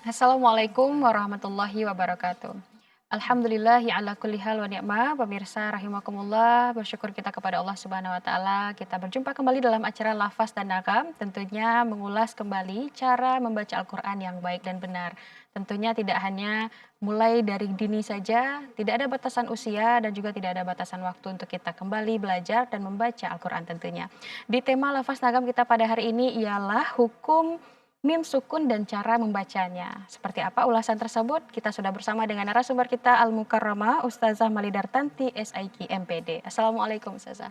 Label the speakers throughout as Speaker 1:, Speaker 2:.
Speaker 1: Assalamualaikum warahmatullahi wabarakatuh. Alhamdulillahi ala kulli hal wa ni'mah, pemirsa rahimakumullah, bersyukur kita kepada Allah Subhanahu wa taala. Kita berjumpa kembali dalam acara Lafaz dan Nagam, tentunya mengulas kembali cara membaca Al-Qur'an yang baik dan benar. Tentunya tidak hanya mulai dari dini saja, tidak ada batasan usia dan juga tidak ada batasan waktu untuk kita kembali belajar dan membaca Al-Qur'an tentunya. Di tema Lafaz Nagam kita pada hari ini ialah hukum mim sukun dan cara membacanya. Seperti apa ulasan tersebut? Kita sudah bersama dengan narasumber kita Al-Mukarramah Ustazah Malidartanti SIQ MPD. Assalamualaikum Ustazah.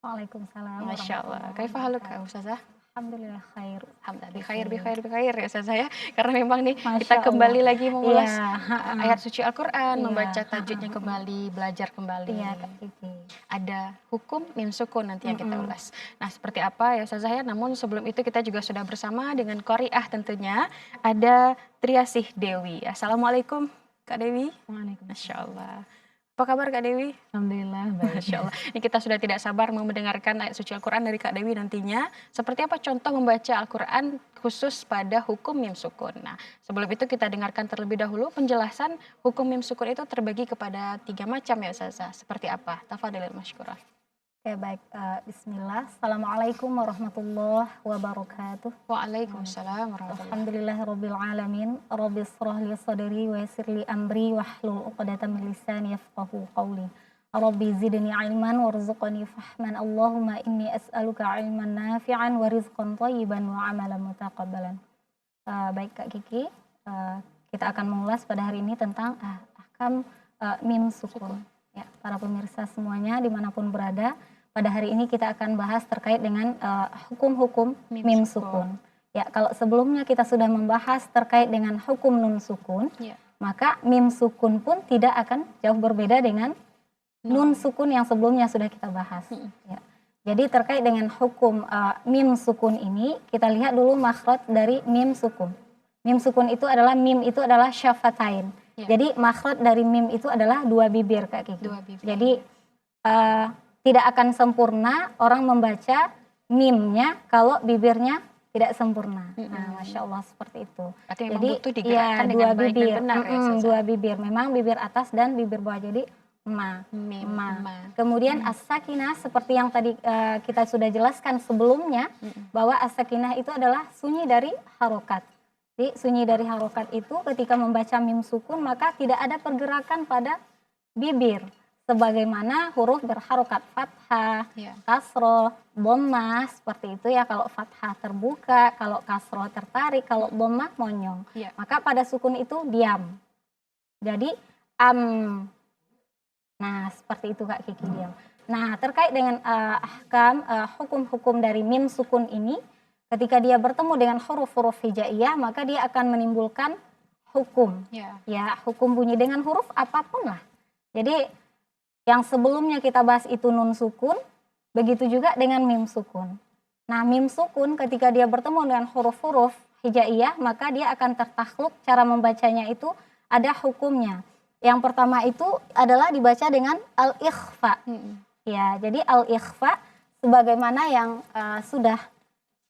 Speaker 2: Waalaikumsalam
Speaker 1: Masya Allah.
Speaker 2: warahmatullahi
Speaker 1: Kaifa haluka
Speaker 2: wabarakatuh.
Speaker 1: Ustazah?
Speaker 2: Alhamdulillah khair.
Speaker 1: Alhamdulillah bikhair,
Speaker 2: Bikhair.
Speaker 1: bikhair, bikhair ya Ustazah ya. Karena memang nih
Speaker 2: Masya
Speaker 1: kita
Speaker 2: Allah.
Speaker 1: kembali lagi
Speaker 2: Iya,
Speaker 1: mengulas
Speaker 2: heeh.
Speaker 1: ayat suci Al-Quran,
Speaker 2: Iya,
Speaker 1: membaca
Speaker 2: heeh,
Speaker 1: tajwidnya
Speaker 2: heeh.
Speaker 1: kembali, belajar kembali.
Speaker 2: Iya Kak Kiki.
Speaker 1: Ada hukum mim sukun nanti yang kita
Speaker 2: Mm-mm.
Speaker 1: ulas. Nah, seperti apa ya Ustazah ya? Namun sebelum itu kita juga sudah bersama dengan Qori'ah tentunya. Ada Triasih Dewi. Assalamualaikum Kak Dewi. Masya
Speaker 2: Waalaikumsalam.
Speaker 1: Allah. Apa kabar Kak Dewi?
Speaker 2: Alhamdulillah baik.
Speaker 1: Masya Allah. Ini kita sudah tidak sabar mau mendengarkan ayat suci Al-Quran dari Kak Dewi nantinya. Seperti apa contoh membaca Al-Quran khusus pada hukum mim sukun. Nah, sebelum itu kita dengarkan terlebih dahulu penjelasan hukum mim sukun itu terbagi kepada 3 macam ya Ustazah. Seperti apa? Tafadhalil masykurah.
Speaker 2: Oke baik. Bismillah. Assalamualaikum warahmatullahi wabarakatuh.
Speaker 1: Waalaikumsalam warahmatullahi.
Speaker 2: Alhamdulillahirabbil alamin. Rabbi shrah li sadri wa yassir li amri wahlul 'uqdatam min lisani yafqahu qawli. Rabbi zidni ilman warzuqni fahman. Allahumma inni as'aluka ilman nafi'an wa rizqan thayyiban wa amalan mutaqabbalan. Baik Kak Kiki, kita akan mengulas pada hari ini tentang ahkam mim sukun. Ya, para pemirsa semuanya dimanapun berada, pada hari ini kita akan bahas terkait dengan hukum-hukum mim sukun. Ya, kalau sebelumnya kita sudah membahas terkait dengan hukum nun sukun,
Speaker 1: Ya.
Speaker 2: maka mim sukun pun tidak akan jauh berbeda dengan nun sukun yang sebelumnya sudah kita bahas. Ya. Jadi terkait dengan hukum mim sukun ini, kita lihat dulu makhraj dari mim sukun. Mim sukun itu adalah syafatain.
Speaker 1: Ya.
Speaker 2: Jadi makhraj dari mim itu adalah 2 bibir Kak Kiki.
Speaker 1: 2 bibir.
Speaker 2: Jadi tidak akan sempurna orang membaca mimnya kalau bibirnya tidak sempurna. Nah, Masya Allah seperti itu.
Speaker 1: Berarti memang
Speaker 2: Jadi
Speaker 1: butuh digerakkan dengan
Speaker 2: 2
Speaker 1: baik dan
Speaker 2: bibir,
Speaker 1: benar ya Ustazah.
Speaker 2: 2 bibir. Memang bibir atas dan bibir bawah. Jadi ma.
Speaker 1: Mim,
Speaker 2: Ma.
Speaker 1: ma.
Speaker 2: Kemudian as-sakinah seperti yang tadi kita sudah jelaskan sebelumnya, bahwa as-sakinah itu adalah sunyi dari harokat. Jadi sunyi dari harokat itu ketika membaca mim sukun maka tidak ada pergerakan pada bibir. Sebagaimana huruf berharokat fathah,
Speaker 1: Ya.
Speaker 2: kasroh, dhammah seperti itu ya. Kalau fathah terbuka, kalau kasroh tertarik, kalau dhammah monyong.
Speaker 1: Ya.
Speaker 2: Maka pada sukun itu diam. Jadi Nah, seperti itu Kak Kiki diam. Nah, terkait dengan ahkam hukum-hukum dari mim sukun ini, ketika dia bertemu dengan huruf-huruf hijaiyah, maka dia akan menimbulkan hukum.
Speaker 1: Ya.
Speaker 2: Ya, hukum bunyi dengan huruf apapun lah. Jadi, yang sebelumnya kita bahas itu nun sukun, begitu juga dengan mim sukun. Nah, mim sukun ketika dia bertemu dengan huruf-huruf hijaiyah, maka dia akan tertakluk cara membacanya itu ada hukumnya. Yang pertama itu adalah dibaca dengan al-ikhfa. Ya, jadi al-ikhfa sebagaimana yang sudah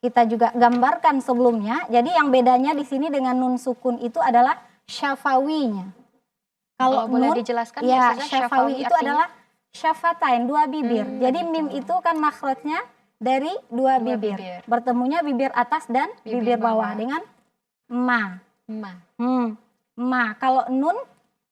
Speaker 2: kita juga gambarkan sebelumnya. Jadi yang bedanya di sini dengan nun sukun itu adalah syafawinya.
Speaker 1: Kalau boleh
Speaker 2: nun,
Speaker 1: dijelaskan
Speaker 2: ya,
Speaker 1: Ustazah,
Speaker 2: syafawi itu
Speaker 1: artinya?
Speaker 2: adalah syafatain, 2 bibir. Jadi mim
Speaker 1: gitu.
Speaker 2: itu kan makhrajnya dari 2
Speaker 1: 2
Speaker 2: bibir.
Speaker 1: bibir.
Speaker 2: Bertemunya bibir atas dan bibir bawah dengan ma.
Speaker 1: Ma.
Speaker 2: Ma. Kalau nun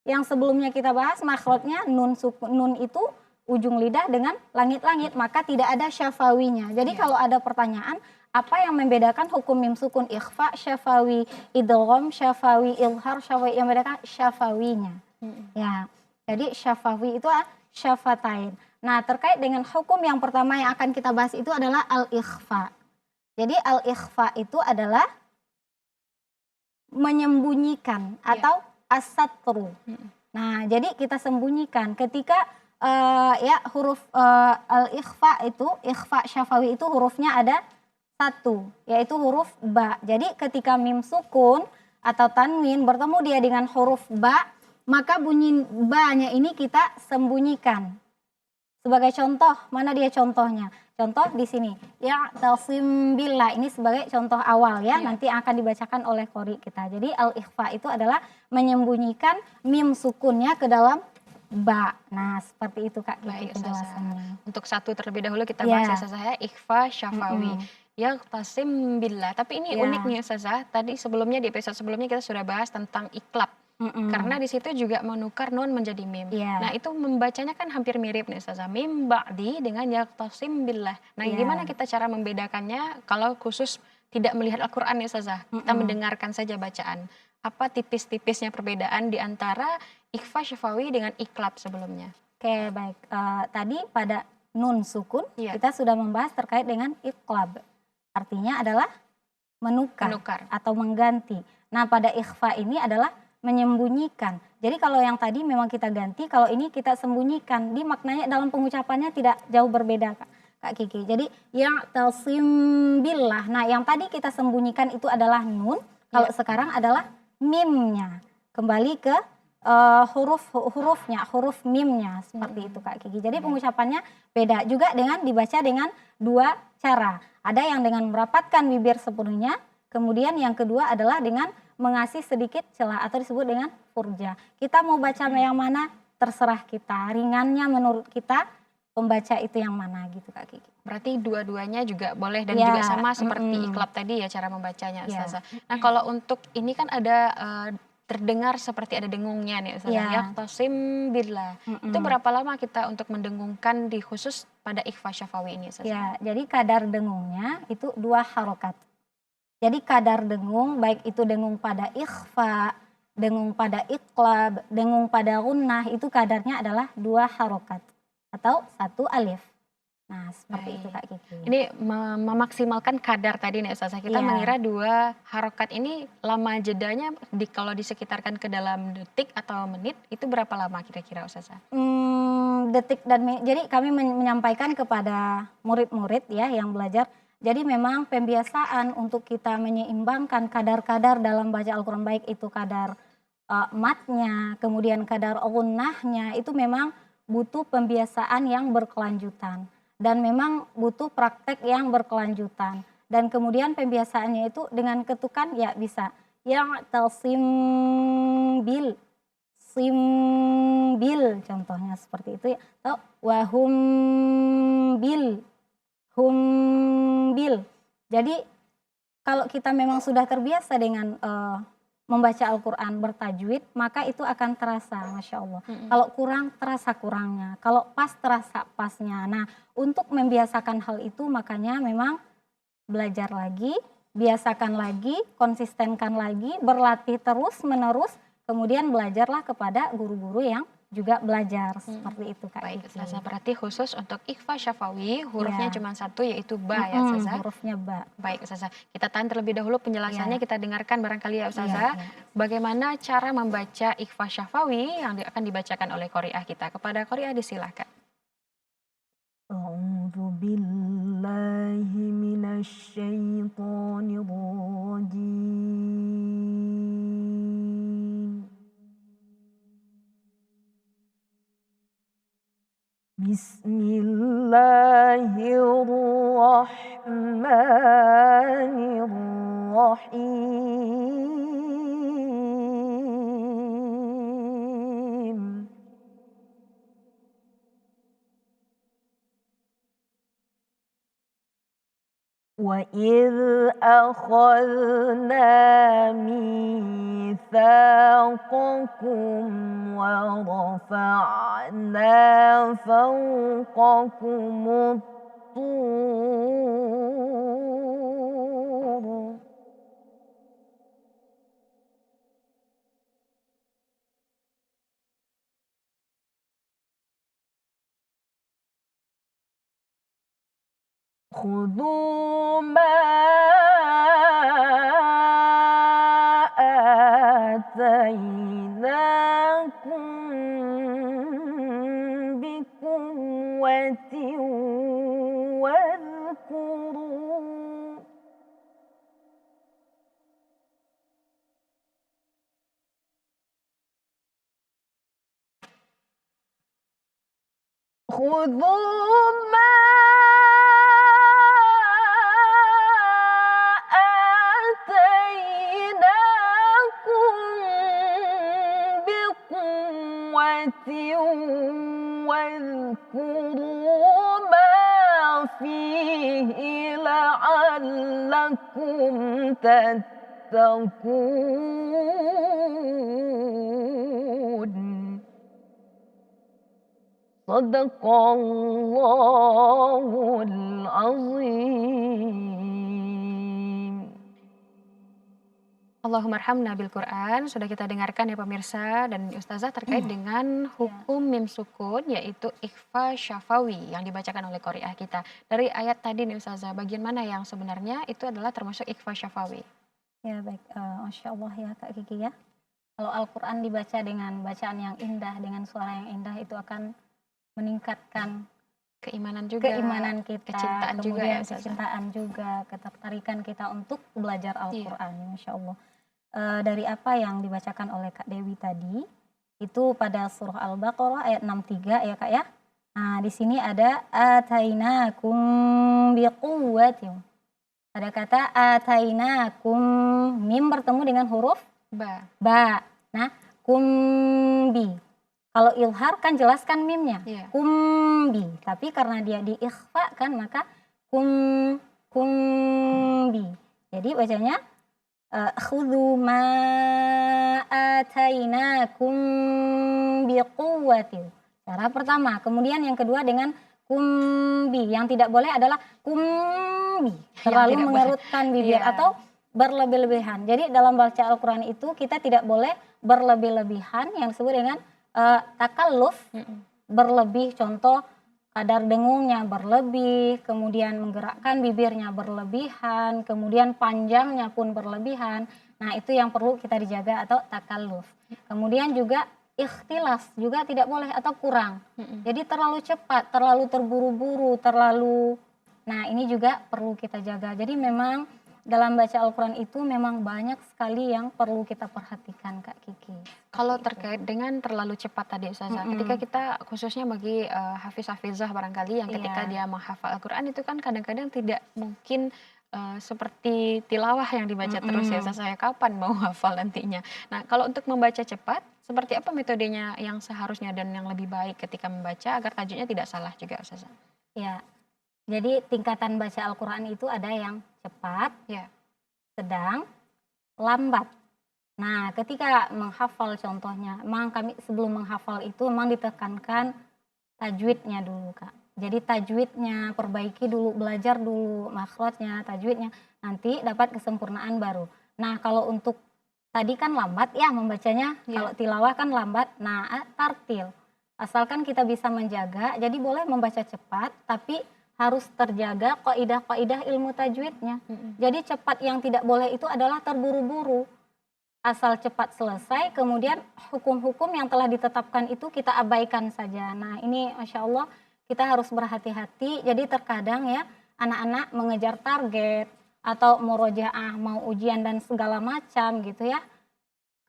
Speaker 2: yang sebelumnya kita bahas makhrajnya nun sukun, nun itu ujung lidah dengan langit-langit, maka tidak ada syafawinya. Jadi kalau ada pertanyaan, apa yang membedakan hukum mim sukun ikhfa, syafawi idgham, syafawi ilhar, syafawi yang membedakan syafawinya. Ya. Jadi syafawi itu syafatain. Nah, terkait dengan hukum yang pertama yang akan kita bahas itu adalah al-ikhfa. Jadi al-ikhfa itu adalah menyembunyikan atau as-satru. Nah, jadi kita sembunyikan ketika huruf al-ikhfa itu, ikhfa syafawi itu hurufnya ada 1, yaitu huruf ba. Jadi ketika mim sukun atau tanwin bertemu dia dengan huruf ba, maka bunyi ba-nya ini kita sembunyikan. Sebagai contoh, mana dia contohnya? Contoh di sini, ya'tasim billah ini sebagai contoh awal ya,
Speaker 1: Iya.
Speaker 2: nanti akan dibacakan oleh qori kita. Jadi al-ikhfa itu adalah menyembunyikan mim sukunnya ke dalam ba. Nah, seperti itu Kak Kiki
Speaker 1: Baik Ustazah.
Speaker 2: penjelasannya.
Speaker 1: Untuk satu terlebih dahulu kita bahas ya
Speaker 2: Iya,
Speaker 1: Ustazah ya, ikhfa syafawi.
Speaker 2: mhm,
Speaker 1: Yaqtasim billah. Tapi ini unik
Speaker 2: iya,
Speaker 1: nih Ustazah, tadi sebelumnya di episode sebelumnya kita sudah bahas tentang iklab. Karena
Speaker 2: mhm,
Speaker 1: di situ juga menukar nun menjadi mim. Nah,
Speaker 2: iya,
Speaker 1: itu membacanya kan hampir mirip nih Ustazah. Mim ba'di dengan yaqtasim billah. Nah, gimana
Speaker 2: iya,
Speaker 1: kita cara membedakannya kalau khusus tidak melihat Al-Qur'an nih Ustazah? Kita
Speaker 2: mhm.
Speaker 1: mendengarkan saja bacaan. Apa tipis-tipisnya perbedaan di antara ikhfa syafawi dengan iklab sebelumnya?
Speaker 2: Oke, baik. Tadi pada nun sukun
Speaker 1: Iya,
Speaker 2: kita sudah membahas terkait dengan iqlab. Artinya adalah menukar
Speaker 1: menukar.
Speaker 2: atau mengganti. Nah, pada ikhfa ini adalah menyembunyikan. Jadi kalau yang tadi memang kita ganti, kalau ini kita sembunyikan. Di maknanya dalam pengucapannya tidak jauh berbeda, Kak Kiki. Jadi yang tasim billah. Nah, yang tadi kita sembunyikan itu adalah nun, kalau
Speaker 1: Iya.
Speaker 2: sekarang adalah mimnya. Kembali ke hurufnya, huruf mimnya seperti itu Kak Kiki. Jadi
Speaker 1: Baik.
Speaker 2: pengucapannya beda juga dengan dibaca dengan dua cara. Ada yang dengan merapatkan bibir sepenuhnya, kemudian yang kedua adalah dengan mengasih sedikit celah atau disebut dengan furja. Kita mau baca yang mana terserah kita, ringannya menurut kita pembaca itu yang mana gitu Kak Kiki.
Speaker 1: Berarti dua-duanya juga boleh dan juga
Speaker 2: Ya,
Speaker 1: sama seperti
Speaker 2: mhm,
Speaker 1: iklab tadi ya cara membacanya
Speaker 2: ya,
Speaker 1: Ustazah. Nah kalau untuk ini kan ada terdengar seperti ada dengungnya nih Ustazah,
Speaker 2: ya,
Speaker 1: yaqtasim billah. Itu
Speaker 2: mhm.
Speaker 1: berapa lama kita untuk mendengungkan di khusus pada ikhfa syafawi ini Ustazah?
Speaker 2: Ya, jadi kadar dengungnya itu 2 harokat. Jadi kadar dengung, baik itu dengung pada ikhfa, dengung pada iqlab, dengung pada gunnah, itu kadarnya adalah 2 harokat atau 1 alif. Nah, seperti itu
Speaker 1: Baik.
Speaker 2: Kak Kiki.
Speaker 1: Ini memaksimalkan kadar tadi nih Ustazah. Kita
Speaker 2: Iya,
Speaker 1: mengira dua harokat ini lama jedanya kalau disekitarkan ke dalam detik atau menit itu berapa lama kira-kira Ustazah?
Speaker 2: detik dan jadi kami menyampaikan kepada murid-murid ya yang belajar, jadi memang pembiasaan untuk kita menyeimbangkan kadar-kadar dalam baca Al-Quran baik itu kadar matnya, kemudian kadar gunnahnya itu memang butuh pembiasaan yang berkelanjutan dan memang butuh praktek yang berkelanjutan dan kemudian pembiasaannya itu dengan ketukan ya bisa yang talsim bil simbil contohnya seperti itu ya atau wahum bil humbil. Jadi kalau kita memang sudah terbiasa dengan, membaca Al-Quran bertajwid, maka itu akan terasa, Masya Allah.
Speaker 1: Mhm.
Speaker 2: Kalau kurang, terasa kurangnya. Kalau pas, terasa pasnya. Nah, untuk membiasakan hal itu makanya memang belajar lagi, biasakan lagi, konsistenkan lagi, berlatih terus-menerus, kemudian belajarlah kepada guru-guru yang juga belajar.
Speaker 1: Mhm.
Speaker 2: Seperti itu, Kak
Speaker 1: Baik,
Speaker 2: Kiki.
Speaker 1: Ustazah. Berarti khusus untuk ikhfa syafawi hurufnya
Speaker 2: Ya,
Speaker 1: cuma satu yaitu ba ya, Ustazah?
Speaker 2: hurufnya ba.
Speaker 1: Baik, Ustazah. Kita tahan terlebih dahulu penjelasannya,
Speaker 2: Iya,
Speaker 1: kita dengarkan barangkali ya,
Speaker 2: iya,
Speaker 1: Ustazah.
Speaker 2: iya.
Speaker 1: Bagaimana cara membaca ikhfa syafawi yang akan dibacakan oleh qori'ah kita. Kepada qori'ah disilahkan.
Speaker 3: أعوذ بالله من الشيطان الرجيم بسم الله الرحمن الرحيم وإذ أخذنا ميثاقكم ورفعنا فوقكم الطور خذوا ما آتيناكم بقوة واذكروا خذوا ما لعلكم تتقون صدق الله العظيم.
Speaker 1: Allahumma arhamna bil Quran. Sudah kita dengarkan ya pemirsa dan Ustazah terkait dengan
Speaker 2: Ya,
Speaker 1: hukum mim sukun yaitu ikhfa syafawi yang dibacakan oleh qari'ah kita. Dari ayat tadi nih Ustazah, bagian mana yang sebenarnya itu adalah termasuk ikhfa syafawi?
Speaker 2: ya baik. Masya Allah ya Kak Kiki ya. Kalau Al-Quran dibaca dengan bacaan yang indah, dengan suara yang indah itu akan meningkatkan
Speaker 1: Keimanan juga,
Speaker 2: keimanan kita,
Speaker 1: kecintaan juga ya
Speaker 2: kemudian
Speaker 1: Ustazah.
Speaker 2: kecintaan juga, ketertarikan kita untuk belajar
Speaker 1: Iya.
Speaker 2: Al-Quran, Masya Allah. Dari apa yang dibacakan oleh Kak Dewi tadi, itu pada surah Al-Baqarah ayat 63 ya Kak ya. Nah di sini ada atainakum biquwwatin. Ada kata atainakum, mim bertemu dengan huruf
Speaker 1: Ba.
Speaker 2: ba. Nah, kumbi. Kalau ilhar kan jelaskan mimnya.
Speaker 1: Iya.
Speaker 2: Kumbi. Tapi karena dia diikhfa kan maka kumbi. Jadi bacanya khudhu ma atainakum biquwwatin. Cara pertama. Kemudian yang kedua dengan kumbi. Yang tidak boleh adalah kumbi. Terlalu
Speaker 1: tidak boleh.
Speaker 2: mengerutkan bibir
Speaker 1: Iya.
Speaker 2: atau berlebih-lebihan. Jadi dalam baca Al-Quran itu kita tidak boleh berlebih-lebihan yang disebut dengan takalluf, berlebih. Contoh kadar dengungnya berlebih, kemudian menggerakkan bibirnya berlebihan, kemudian panjangnya pun berlebihan. Nah itu yang perlu kita dijaga atau takalluf. Kemudian juga ikhtilas juga tidak boleh atau kurang. Jadi terlalu cepat, terlalu terburu-buru, terlalu. Nah ini juga perlu kita jaga. Jadi memang dalam baca Al-Quran itu memang banyak sekali yang perlu kita perhatikan Kak Kiki.
Speaker 1: Kalau
Speaker 2: Seperti itu.
Speaker 1: terkait dengan terlalu cepat tadi Ustazah, ketika kita khususnya bagi hafiz-hafizah barangkali yang ketika
Speaker 2: Iya.
Speaker 1: dia menghafal Al-Quran itu kan kadang-kadang tidak mungkin seperti tilawah yang dibaca terus ya Ustazah, kapan mau hafal nantinya. Nah kalau untuk membaca cepat, seperti apa metodenya yang seharusnya dan yang lebih baik ketika membaca agar tajwidnya tidak salah juga Ustazah?
Speaker 2: Ya, jadi tingkatan baca Al-Quran itu ada yang cepat,
Speaker 1: Ya.
Speaker 2: sedang, lambat. Nah, ketika menghafal contohnya, memang kami sebelum menghafal itu memang ditekankan tajwidnya dulu Kak. Jadi tajwidnya perbaiki dulu, belajar dulu makhrajnya, tajwidnya, nanti dapat kesempurnaan baru. Nah, kalau untuk tadi kan lambat ya membacanya,
Speaker 1: Iya.
Speaker 2: kalau tilawah kan lambat. Nah, tartil. Asalkan kita bisa menjaga, jadi boleh membaca cepat, tapi harus terjaga kaidah-kaidah ilmu tajwidnya. Jadi cepat yang tidak boleh itu adalah terburu-buru. Asal cepat selesai, kemudian hukum-hukum yang telah ditetapkan itu kita abaikan saja. Nah ini Masya Allah kita harus berhati-hati. Jadi terkadang ya anak-anak mengejar target atau murojaah, mau ujian dan segala macam gitu ya.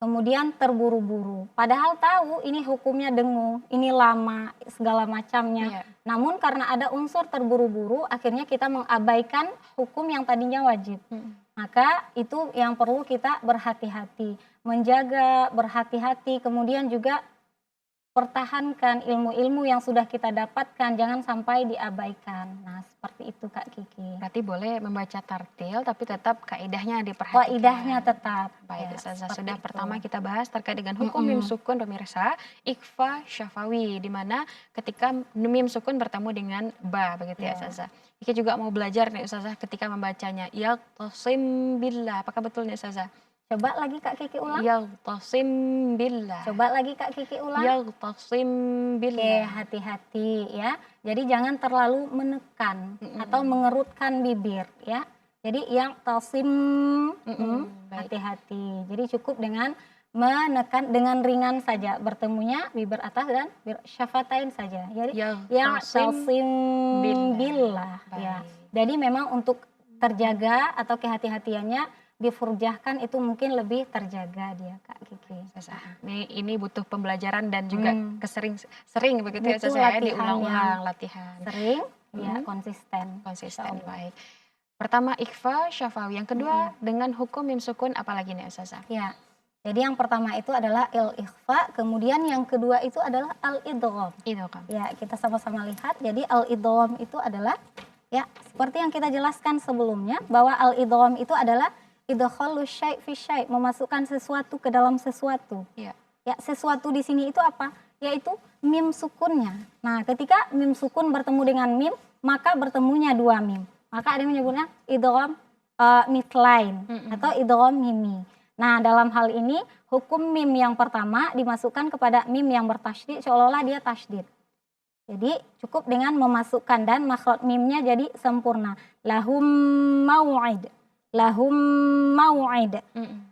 Speaker 2: Kemudian terburu-buru. Padahal tahu ini hukumnya dengung, ini lama, segala macamnya.
Speaker 1: Iya.
Speaker 2: Namun karena ada unsur terburu-buru, akhirnya kita mengabaikan hukum yang tadinya wajib. Maka itu yang perlu kita berhati-hati. Menjaga, berhati-hati, kemudian juga pertahankan ilmu-ilmu yang sudah kita dapatkan, jangan sampai diabaikan. Nah seperti itu Kak Kiki.
Speaker 1: Berarti boleh membaca tartil tapi tetap kaidahnya diperhatikan.
Speaker 2: Kaidahnya tetap.
Speaker 1: Baik,
Speaker 2: Ya,
Speaker 1: Ustazah.
Speaker 2: seperti
Speaker 1: Sudah
Speaker 2: itu.
Speaker 1: pertama kita bahas terkait dengan hukum mim sukun pemirsa, ikhfa syafawi, di mana ketika mim sukun bertemu dengan ba, begitu ya
Speaker 2: Iya.
Speaker 1: Ustazah. Kita juga mau belajar nih Ustazah ketika membacanya yaqtasim billah. Apakah betul nih Ustazah?
Speaker 2: Coba lagi Kak Kiki ulang.
Speaker 1: Yaqtasim billah.
Speaker 2: Coba lagi Kak Kiki ulang.
Speaker 1: Yaqtasim
Speaker 2: Oke,
Speaker 1: billah.
Speaker 2: hati-hati ya. Jadi jangan terlalu menekan atau mengerutkan bibir ya. Jadi yang tasim,
Speaker 1: Baik.
Speaker 2: hati-hati. Jadi cukup dengan menekan dengan ringan saja. Bertemunya bibir atas dan syafatain saja. Jadi yang tasim billah ya.
Speaker 1: Baik.
Speaker 2: Jadi memang untuk terjaga atau kehati-hatiannya difurjahkan itu mungkin lebih terjaga dia Kak Kiki.
Speaker 1: Ustazah, ini butuh pembelajaran dan juga sering begitu ya
Speaker 2: Butuh
Speaker 1: Ustazah,
Speaker 2: latihan
Speaker 1: diulang-ulang latihan.
Speaker 2: Sering ya konsisten.
Speaker 1: Konsisten,
Speaker 2: Insya Allah.
Speaker 1: baik. Pertama ikhfa syafawi, yang kedua dengan hukum mim sukun apalagi nih Ustazah?
Speaker 2: Ya. Jadi yang pertama itu adalah al-ikhfa, kemudian yang kedua itu adalah al-idgham.
Speaker 1: Itu kan.
Speaker 2: Ya, kita sama-sama lihat. Jadi al-idgham itu adalah Ya, seperti yang kita jelaskan sebelumnya bahwa al-idgham itu adalah idkhalus syai' fi syai', memasukkan sesuatu ke dalam sesuatu.
Speaker 1: Iya.
Speaker 2: Ya, sesuatu di sini itu apa? Yaitu mim sukunnya. Nah, ketika mim sukun bertemu dengan mim, maka bertemunya dua mim. Maka ada yang menyebutnya idgham mithlain atau idgham mimi. Nah, dalam hal ini hukum mim yang pertama dimasukkan kepada mim yang bertasydid seolah-olah dia tasydid. Jadi cukup dengan memasukkan dan makhraj mimnya jadi sempurna. Lahum mau'id. Lahum mau'id.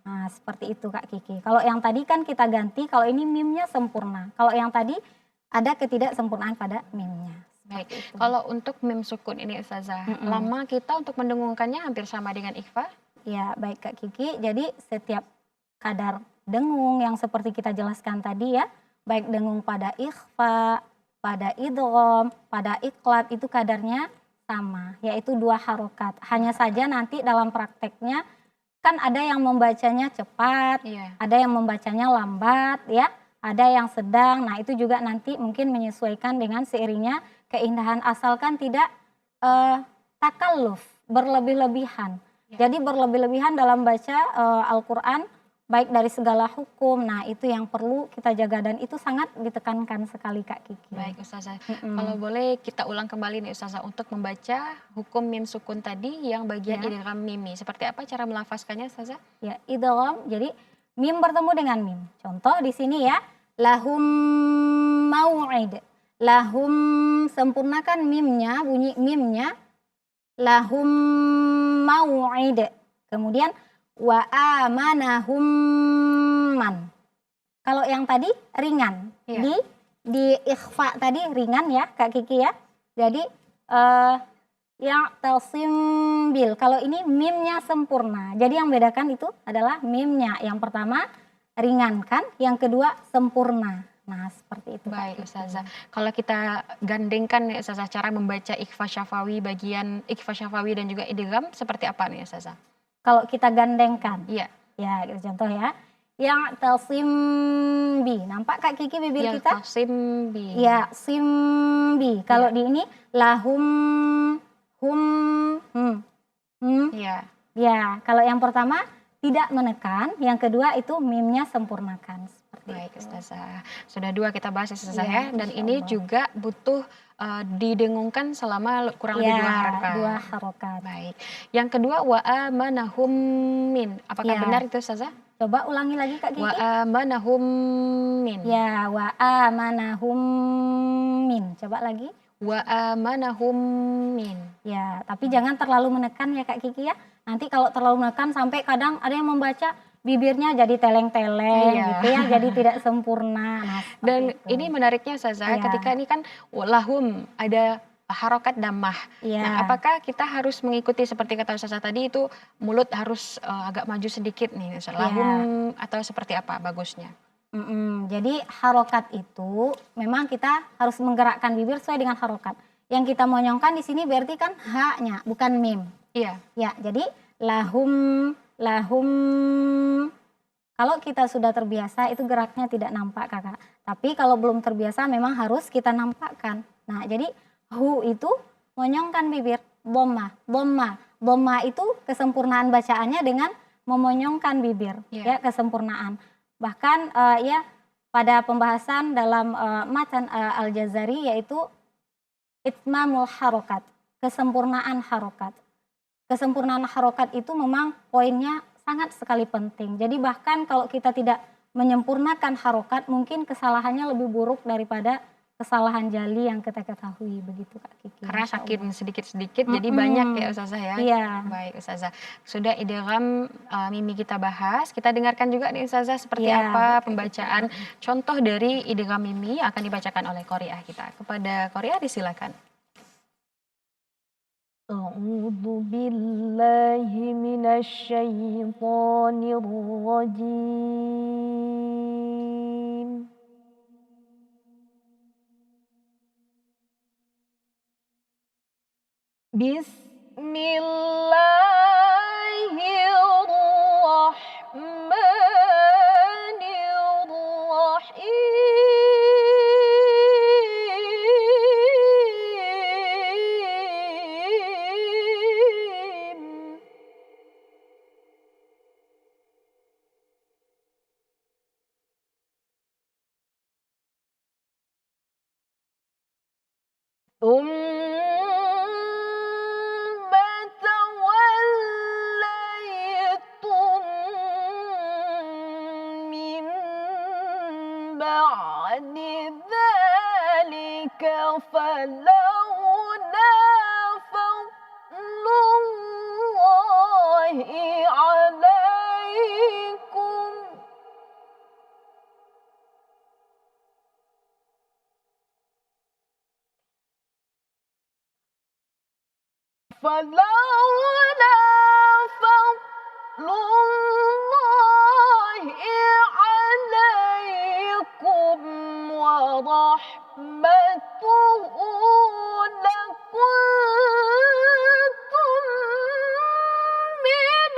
Speaker 2: Nah, seperti itu Kak Kiki. Kalau yang tadi kan kita ganti, kalau ini mimnya sempurna. Kalau yang tadi ada ketidaksempurnaan pada mimnya.
Speaker 1: Baik.
Speaker 2: Seperti itu.
Speaker 1: Kalau untuk mim sukun ini Ustazah, lama kita untuk mendengungkannya hampir sama dengan ikhfa?
Speaker 2: Ya, baik Kak Kiki. Jadi setiap kadar dengung yang seperti kita jelaskan tadi ya, baik dengung pada ikhfa, pada idgham, pada iqlab itu kadarnya sama, yaitu 2 harokat. Hanya saja nanti dalam prakteknya kan ada yang membacanya cepat,
Speaker 1: Iya.
Speaker 2: ada yang membacanya lambat ya, ada yang sedang. Nah, itu juga nanti mungkin menyesuaikan dengan seiringnya keindahan asalkan tidak takalluf, berlebih-lebihan.
Speaker 1: Ya.
Speaker 2: Jadi berlebih-lebihan dalam baca Al-Qur'an baik dari segala hukum. Nah, itu yang perlu kita jaga dan itu sangat ditekankan sekali Kak Kiki.
Speaker 1: Baik Ustazah, kalau boleh kita ulang kembali nih Ustazah untuk membaca hukum mim sukun tadi yang bagian
Speaker 2: Ya.
Speaker 1: idgham mimi. Seperti apa cara melafazkannya Ustazah?
Speaker 2: Ya, idgham. Jadi mim bertemu dengan mim. Contoh di sini ya, lahum mau'id. Lahum, sempurnakan mimnya, bunyi mimnya. Lahum mau'id. Kemudian wa amanahum man. Kalau yang tadi ringan.
Speaker 1: Iya.
Speaker 2: Di ikhfa tadi ringan ya Kak Kiki ya. Jadi yang talsim bil. Kalau ini mimnya sempurna. Jadi yang bedakan itu adalah mimnya. Yang pertama ringan kan, yang kedua sempurna. Nah, seperti itu.
Speaker 1: Baik
Speaker 2: Kak Kiki.
Speaker 1: Ustazah, kalau kita gandengkan nih Ustazah cara membaca ikhfa syafawi, bagian ikhfa syafawi dan juga idgham seperti apa nih Ustazah?
Speaker 2: Kalau kita gandengkan.
Speaker 1: Iya.
Speaker 2: Ya, kita contoh ya. Yang talsim bi. Nampak Kak Kiki bibir
Speaker 1: Yang
Speaker 2: kita?
Speaker 1: tasim bi.
Speaker 2: Ya, simbi. Kalau di ini lahum hum
Speaker 1: Iya.
Speaker 2: Ya, kalau yang pertama tidak menekan, yang kedua itu mimnya sempurnakan. Seperti
Speaker 1: Baik
Speaker 2: itu.
Speaker 1: Ustazah, sudah 2 kita bahas ya Ustazah
Speaker 2: Iya,
Speaker 1: ya, dan
Speaker 2: Insya
Speaker 1: ini
Speaker 2: Allah.
Speaker 1: juga butuh didengungkan selama kurang lebih 2
Speaker 2: Ya,
Speaker 1: harakat.
Speaker 2: 2 harokat.
Speaker 1: Baik. Yang kedua wa amanahum min. Apakah
Speaker 2: Ya.
Speaker 1: benar itu Ustazah?
Speaker 2: Coba ulangi lagi Kak
Speaker 1: Wa
Speaker 2: Kiki.
Speaker 1: amanahum min.
Speaker 2: Ya, wa amanahum min. Coba lagi.
Speaker 1: Wa amanahum min.
Speaker 2: Ya, tapi jangan terlalu menekan ya Kak Kiki ya. Nanti kalau terlalu menekan sampai kadang ada yang membaca bibirnya jadi teleng-teleng
Speaker 1: Iya.
Speaker 2: gitu ya, jadi tidak sempurna. Nah, seperti
Speaker 1: Dan
Speaker 2: itu.
Speaker 1: ini menariknya Ustazah,
Speaker 2: Iya.
Speaker 1: ketika ini kan lahum ada harokat dammah.
Speaker 2: Iya.
Speaker 1: Nah, apakah kita harus mengikuti seperti kata Ustazah tadi itu mulut harus agak maju sedikit nih, Ustazah?
Speaker 2: Iya.
Speaker 1: Lahum atau seperti apa bagusnya?
Speaker 2: Jadi harokat itu memang kita harus menggerakkan bibir sesuai dengan harokat. Yang kita monyongkan di sini berarti kan ha-nya, bukan mim.
Speaker 1: Iya.
Speaker 2: Ya, jadi lahum. Kalau kita sudah terbiasa itu geraknya tidak nampak Kakak. Tapi kalau belum terbiasa memang harus kita nampakkan. Nah, jadi hu itu monyongkan bibir, bomma. Bomma itu kesempurnaan bacaannya dengan memonyongkan bibir,
Speaker 1: Iya.
Speaker 2: ya kesempurnaan. Bahkan ya pada pembahasan dalam matan Al-Jazari yaitu itmamul harokat, kesempurnaan harokat. Kesempurnaan harokat itu memang poinnya sangat sekali penting. Jadi bahkan kalau kita tidak menyempurnakan harokat, mungkin kesalahannya lebih buruk daripada kesalahan jali yang kita ketahui. Begitu Kak Kiki.
Speaker 1: Karena
Speaker 2: Masya
Speaker 1: saking
Speaker 2: Allah.
Speaker 1: sedikit-sedikit jadi banyak ya Ustazah ya.
Speaker 2: Iya.
Speaker 1: Baik Ustazah, sudah idgham mimi kita bahas. Kita dengarkan juga nih Ustazah seperti
Speaker 2: Ya,
Speaker 1: apa
Speaker 2: betul.
Speaker 1: pembacaan contoh dari idgham mimi akan dibacakan oleh qari'ah kita. Kepada qari'ah disilakan.
Speaker 3: أعوذ بالله من الشيطان الرجيم بسم الله الرحمن ثم توليتم من بعد ذلك فلولا فضل الله عليكم فلولا فضل الله عليكم ورحمته لكنتم من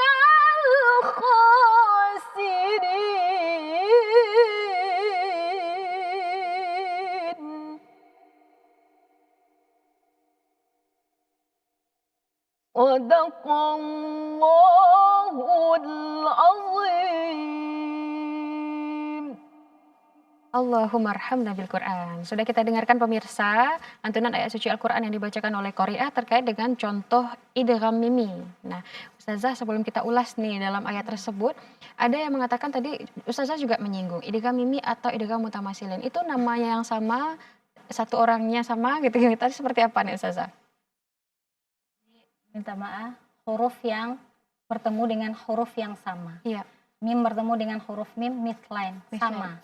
Speaker 3: الخاسرين صدق الله العظيم.
Speaker 1: Allahumma arhamna bil Quran. Sudah kita dengarkan pemirsa lantunan ayat suci Al-Quran yang dibacakan oleh Qori'ah terkait dengan contoh idgham mimi. Nah, Ustazah sebelum kita ulas nih dalam ayat tersebut, ada yang mengatakan tadi Ustazah juga menyinggung idgham mimi atau idgham mutamasilin. Itu namanya yang sama, satu orangnya sama gitu. Tadi seperti apa nih Ustazah?
Speaker 2: Minta maaf, huruf yang bertemu dengan huruf yang sama.
Speaker 1: Iya,
Speaker 2: Mim bertemu dengan huruf mim, mithlain, sama.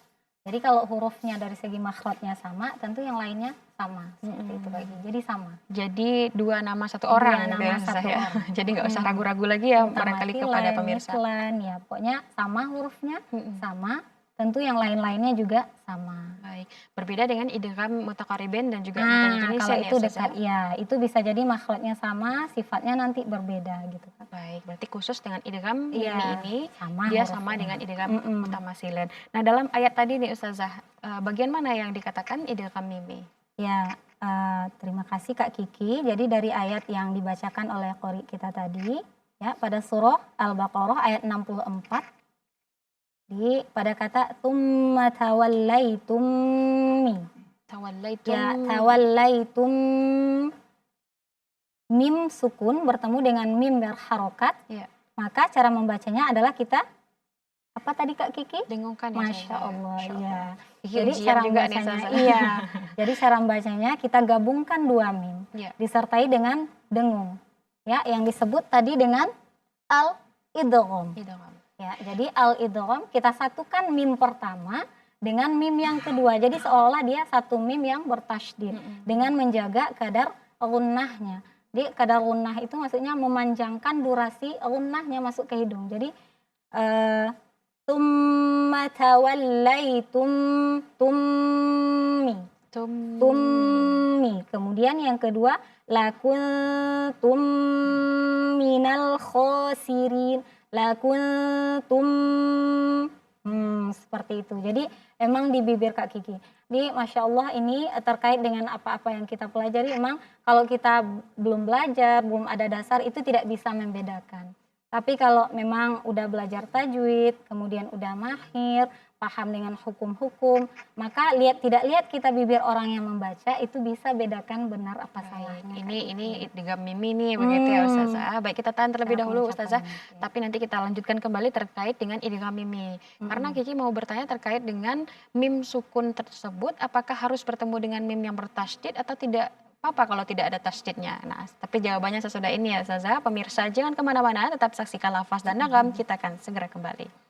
Speaker 2: Jadi kalau hurufnya dari segi makhrajnya sama, tentu yang lainnya sama. Seperti itu lagi. Jadi sama.
Speaker 1: jadi dua nama satu
Speaker 2: Dua
Speaker 1: orang gitu
Speaker 2: nama
Speaker 1: ya,
Speaker 2: satu
Speaker 1: Ustazah ya.
Speaker 2: orang.
Speaker 1: Jadi nggak usah ragu-ragu lagi ya barangkali kepada
Speaker 2: Mutamatsilan,
Speaker 1: pemirsa.
Speaker 2: mithlan, ya pokoknya sama hurufnya,
Speaker 1: Mm-mm.
Speaker 2: sama. Tentu yang lain-lainnya juga sama.
Speaker 1: Baik, berbeda dengan idgham mutakaribin dan juga
Speaker 2: Nah,
Speaker 1: mutajannisin
Speaker 2: kalau
Speaker 1: ya
Speaker 2: itu
Speaker 1: Ustazah.
Speaker 2: dekat, ya itu bisa jadi makhrajnya sama, sifatnya nanti berbeda gitu kan.
Speaker 1: Baik, berarti khusus dengan idgham mimi
Speaker 2: Iya,
Speaker 1: ini
Speaker 2: sama
Speaker 1: dia
Speaker 2: hurufnya.
Speaker 1: sama dengan idgham
Speaker 2: Mm-mm.
Speaker 1: mutamasilin. Nah, dalam ayat tadi nih Ustazah, bagian mana yang dikatakan idgham mimi?
Speaker 2: Ya, terima kasih Kak Kiki. Jadi dari ayat yang dibacakan oleh qori kita tadi, ya pada surah Al-Baqarah ayat 64, pada kata tsumma tawallaitum mi.
Speaker 1: Tawallaitum.
Speaker 2: Ya, tawallaitum, mim sukun bertemu dengan mim berharokat.
Speaker 1: Ya,
Speaker 2: Maka cara membacanya adalah kita apa tadi Kak Kiki?
Speaker 1: dengungkan ya
Speaker 2: Masya
Speaker 1: Ustazah.
Speaker 2: Allah,
Speaker 1: Masya
Speaker 2: iya.
Speaker 1: Allah. Iki
Speaker 2: Jadi
Speaker 1: ujian
Speaker 2: cara
Speaker 1: juga nih
Speaker 2: membacanya,
Speaker 1: Ustazah.
Speaker 2: iya. Jadi cara membacanya kita gabungkan dua mim,
Speaker 1: Ya,
Speaker 2: disertai dengan dengung. Ya, yang disebut tadi dengan al-idgham.
Speaker 1: idgham.
Speaker 2: Ya, jadi al-idgham kita satukan mim pertama dengan mim yang kedua. Jadi seolah dia satu mim yang bertasydid dengan menjaga kadar gunnahnya. Jadi kadar gunnah itu maksudnya memanjangkan durasi gunnahnya masuk ke hidung. Jadi tsumma tawallaitum, tummi. Tummi. Kemudian yang kedua lakuntum minal khosirin. Lakuntum, seperti itu. Jadi emang di bibir Kak Kiki. Jadi Masya Allah ini terkait dengan apa-apa yang kita pelajari. Emang kalau kita belum belajar, belum ada dasar itu tidak bisa membedakan. Tapi kalau memang udah belajar tajwid, kemudian udah mahir, paham dengan hukum-hukum, maka tidak lihat kita bibir orang yang membaca itu bisa bedakan benar apa salahnya.
Speaker 1: Ini idgham mimi nih begitu ya Ustazah. Baik, kita tahan terlebih dahulu Ustazah.
Speaker 2: Ya.
Speaker 1: Tapi nanti kita lanjutkan kembali terkait dengan idgham mimi. Karena Kiki mau bertanya terkait dengan mim sukun tersebut, apakah harus bertemu dengan mim yang bertasydid atau tidak apa kalau tidak ada tasydidnya. Nah, tapi jawabannya sesudah ini ya Ustazah. Pemirsa jangan kemana-mana, tetap saksikan lafaz dan nagam. Kita akan segera kembali.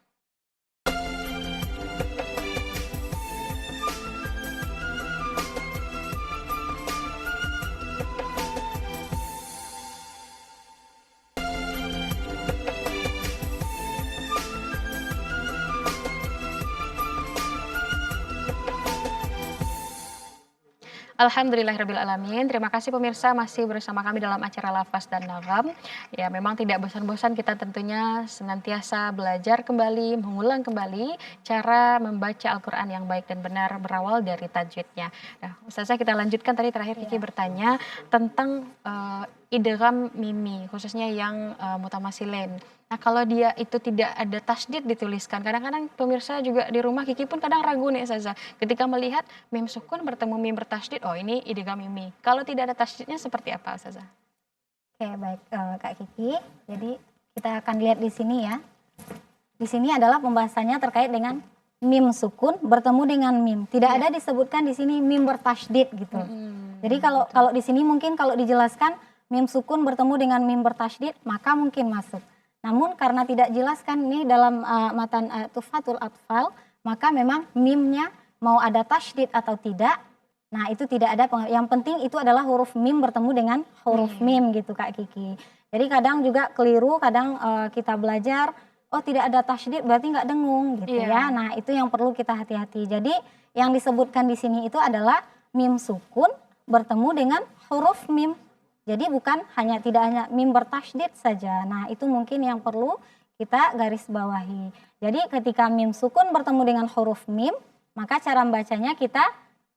Speaker 1: Alhamdulillahirrabbilalamin. Terima kasih pemirsa masih bersama kami dalam acara Lafaz dan Nagam. Ya, memang tidak bosan-bosan kita tentunya senantiasa belajar kembali, mengulang kembali cara membaca Al-Quran yang baik dan benar berawal dari tajwidnya. Nah, Ustazah kita lanjutkan tadi terakhir Kiki bertanya tentang idgham mimi, khususnya yang mutamasilin. Nah, kalau dia itu tidak ada tasdid dituliskan, kadang-kadang pemirsa juga di rumah Kiki pun kadang ragu nih Ustazah, ketika melihat mim sukun bertemu mim bertasdid, oh ini idgham mimi. Kalau tidak ada tasdidnya seperti apa Ustazah?
Speaker 2: Oke, baik Kak Kiki. Jadi kita akan lihat di sini ya. Di sini adalah pembahasannya terkait dengan mim sukun bertemu dengan mim. Tidak
Speaker 1: Iya.
Speaker 2: ada disebutkan di sini mim bertasydid gitu. Jadi kalau
Speaker 1: Betul.
Speaker 2: kalau di sini mungkin kalau dijelaskan mim sukun bertemu dengan mim bertasydid maka mungkin masuk. Namun karena tidak jelaskan ini dalam matan Tuhfatul Atfal, maka memang mimnya mau ada tasydid atau tidak. Nah, itu tidak ada yang penting itu adalah huruf mim bertemu dengan huruf
Speaker 1: Iya.
Speaker 2: mim gitu Kak Kiki. Jadi kadang juga keliru, kadang kita belajar oh tidak ada tasydid berarti nggak dengung gitu
Speaker 1: Iya.
Speaker 2: ya. Nah, itu yang perlu kita hati-hati. Jadi yang disebutkan di sini itu adalah mim sukun bertemu dengan huruf mim. Jadi bukan tidak hanya mim bertasydid saja. Nah, itu mungkin yang perlu kita garis bawahi. Jadi ketika mim sukun bertemu dengan huruf mim, maka cara membacanya kita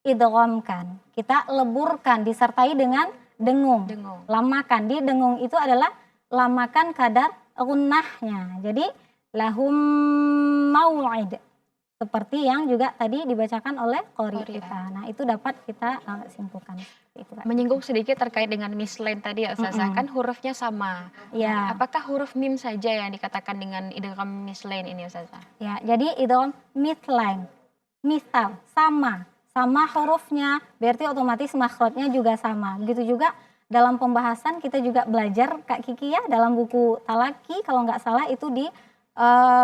Speaker 2: idghamkan. Kita leburkan disertai dengan dengung.
Speaker 1: Dengung.
Speaker 2: Lamakan. Di dengung itu adalah lamakan kadar gunnahnya. Jadi lahum mau'id. Seperti yang juga tadi dibacakan oleh qori
Speaker 1: Qori,
Speaker 2: kita. Nah, itu dapat kita simpulkan. Seperti itu, Kak.
Speaker 1: Menyinggung sedikit terkait dengan mislain tadi ya Ustazah, kan hurufnya sama.
Speaker 2: Ya,
Speaker 1: Apakah huruf mim saja yang dikatakan dengan idgham mislain ini Ustazah?
Speaker 2: ya. Jadi idgham mithlain. Misal, sama hurufnya, berarti otomatis makhrajnya juga sama. Begitu juga dalam pembahasan kita juga belajar Kak Kiki ya dalam buku Talaki kalau nggak salah itu di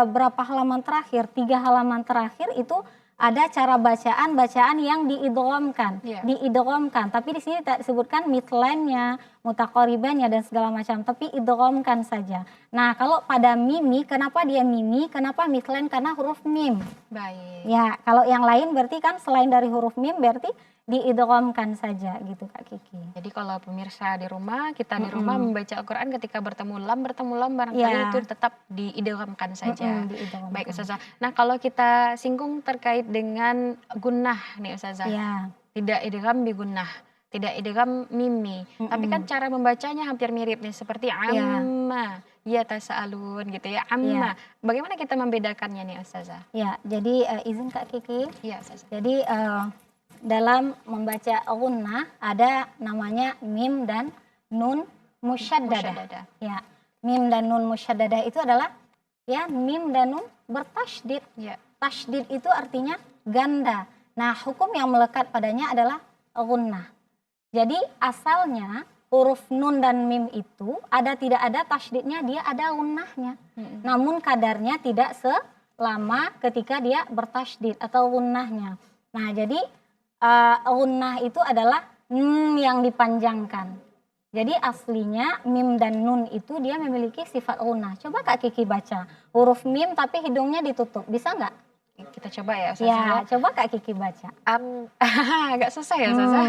Speaker 2: berapa halaman terakhir, 3 halaman terakhir itu ada cara bacaan yang diidghamkan,
Speaker 1: Iya.
Speaker 2: diidghamkan. Tapi di sini tidak disebutkan mitlainnya, mutaqaribannya dan segala macam, tapi idghamkan saja. Nah, kalau pada mimi, kenapa dia mimi? Kenapa mitlain? Karena huruf mim.
Speaker 1: Baik.
Speaker 2: Ya, kalau yang lain berarti kan selain dari huruf mim berarti diidghamkan saja gitu Kak Kiki.
Speaker 1: Jadi kalau pemirsa di rumah, kita di rumah membaca Al-Quran ketika bertemu lam barangkali
Speaker 2: Ya.
Speaker 1: itu tetap diidghamkan saja.
Speaker 2: Diidghamkan.
Speaker 1: Baik Ustazah. Nah, kalau kita singgung terkait dengan gunnah nih Ustazah.
Speaker 2: Ya.
Speaker 1: Tidak idgham bi gunnah, tidak idgham mimi. Tapi kan cara membacanya hampir mirip nih seperti amma, ya tasaalun gitu ya, amma. Bagaimana kita membedakannya nih Ustazah?
Speaker 2: Ya, jadi izin Kak Kiki.
Speaker 1: Iya Ustazah.
Speaker 2: Jadi dalam membaca gunnah ada namanya mim dan nun musyaddadah.
Speaker 1: Musyaddadah.
Speaker 2: Ya, mim dan nun musyaddadah itu adalah ya mim dan nun bertasydid.
Speaker 1: Ya.
Speaker 2: Tasydid itu artinya ganda. Nah, hukum yang melekat padanya adalah gunnah. Jadi asalnya huruf nun dan mim itu tidak ada tasydidnya, dia ada gunnahnya. Namun kadarnya tidak selama ketika dia bertasydid atau gunnahnya. Nah, jadi gunnah itu adalah yang dipanjangkan. Jadi aslinya mim dan nun itu dia memiliki sifat gunnah. Coba Kak Kiki baca huruf mim tapi hidungnya ditutup, bisa nggak?
Speaker 1: Kita coba ya
Speaker 2: Ya,
Speaker 1: Ustazah.
Speaker 2: coba Kak Kiki baca.
Speaker 1: Agak susah ya Ustazah.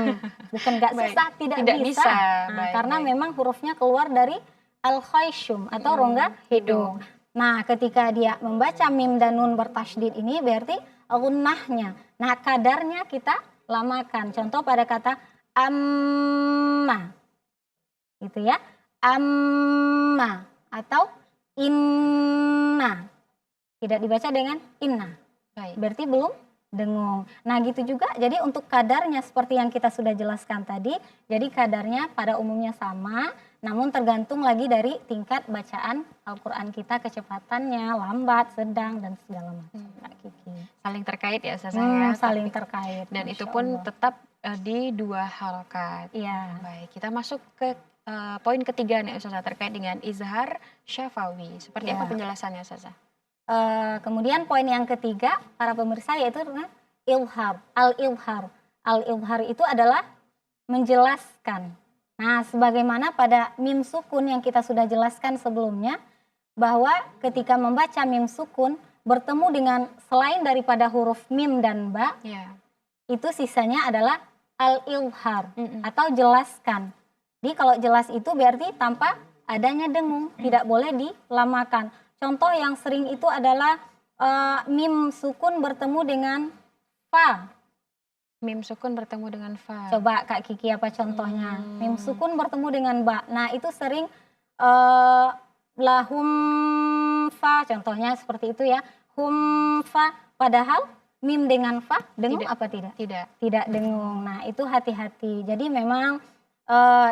Speaker 2: Bukan nggak
Speaker 1: Baik.
Speaker 2: susah, tidak bisa. Nah,
Speaker 1: Baik,
Speaker 2: karena
Speaker 1: baik.
Speaker 2: memang hurufnya keluar dari al-khayshum atau rongga hidung. Nah, ketika dia membaca mim dan nun bertasydid ini berarti gunnahnya. Nah, kadarnya kita lamakan. Contoh pada kata amma. Gitu ya. Amma atau inna. Tidak dibaca dengan inna.
Speaker 1: Baik.
Speaker 2: Berarti belum dengung. Nah, gitu juga. Jadi untuk kadarnya seperti yang kita sudah jelaskan tadi, jadi kadarnya pada umumnya sama, namun tergantung lagi dari tingkat bacaan Al-Qur'an kita, kecepatannya, lambat, sedang dan segala macam. Kak Kiki.
Speaker 1: Saling terkait ya Ustazah ya.
Speaker 2: Saling
Speaker 1: Tapi-
Speaker 2: terkait.
Speaker 1: Dan
Speaker 2: Masya
Speaker 1: itu pun
Speaker 2: Allah.
Speaker 1: tetap di 2 harokat.
Speaker 2: Iya.
Speaker 1: Baik, kita masuk ke poin ketiga nih Ustazah terkait dengan izhar syafawi. Seperti
Speaker 2: Ya.
Speaker 1: apa penjelasannya Ustazah?
Speaker 2: Kemudian poin yang ketiga para pemirsa yaitu dengan ilhar, al-ilhar. Al-ilhar itu adalah menjelaskan. Nah, sebagaimana pada mim sukun yang kita sudah jelaskan sebelumnya, bahwa ketika membaca mim sukun bertemu dengan selain daripada huruf mim dan ba,
Speaker 1: Ya.
Speaker 2: itu sisanya adalah al-ilhar atau jelaskan. Jadi kalau jelas itu berarti tanpa adanya dengung, tidak boleh dilamakan. Contoh yang sering itu adalah mim sukun bertemu dengan fa.
Speaker 1: Mim sukun bertemu dengan fa.
Speaker 2: Coba Kak Kiki apa contohnya? Mim
Speaker 1: Hmm.
Speaker 2: sukun bertemu dengan ba. Nah itu sering eh, lahum fa contohnya seperti itu ya. Hum fa. Padahal mim dengan fa dengung
Speaker 1: Tidak.
Speaker 2: apa tidak?
Speaker 1: Tidak.
Speaker 2: Tidak dengung. Nah itu hati-hati. Jadi memang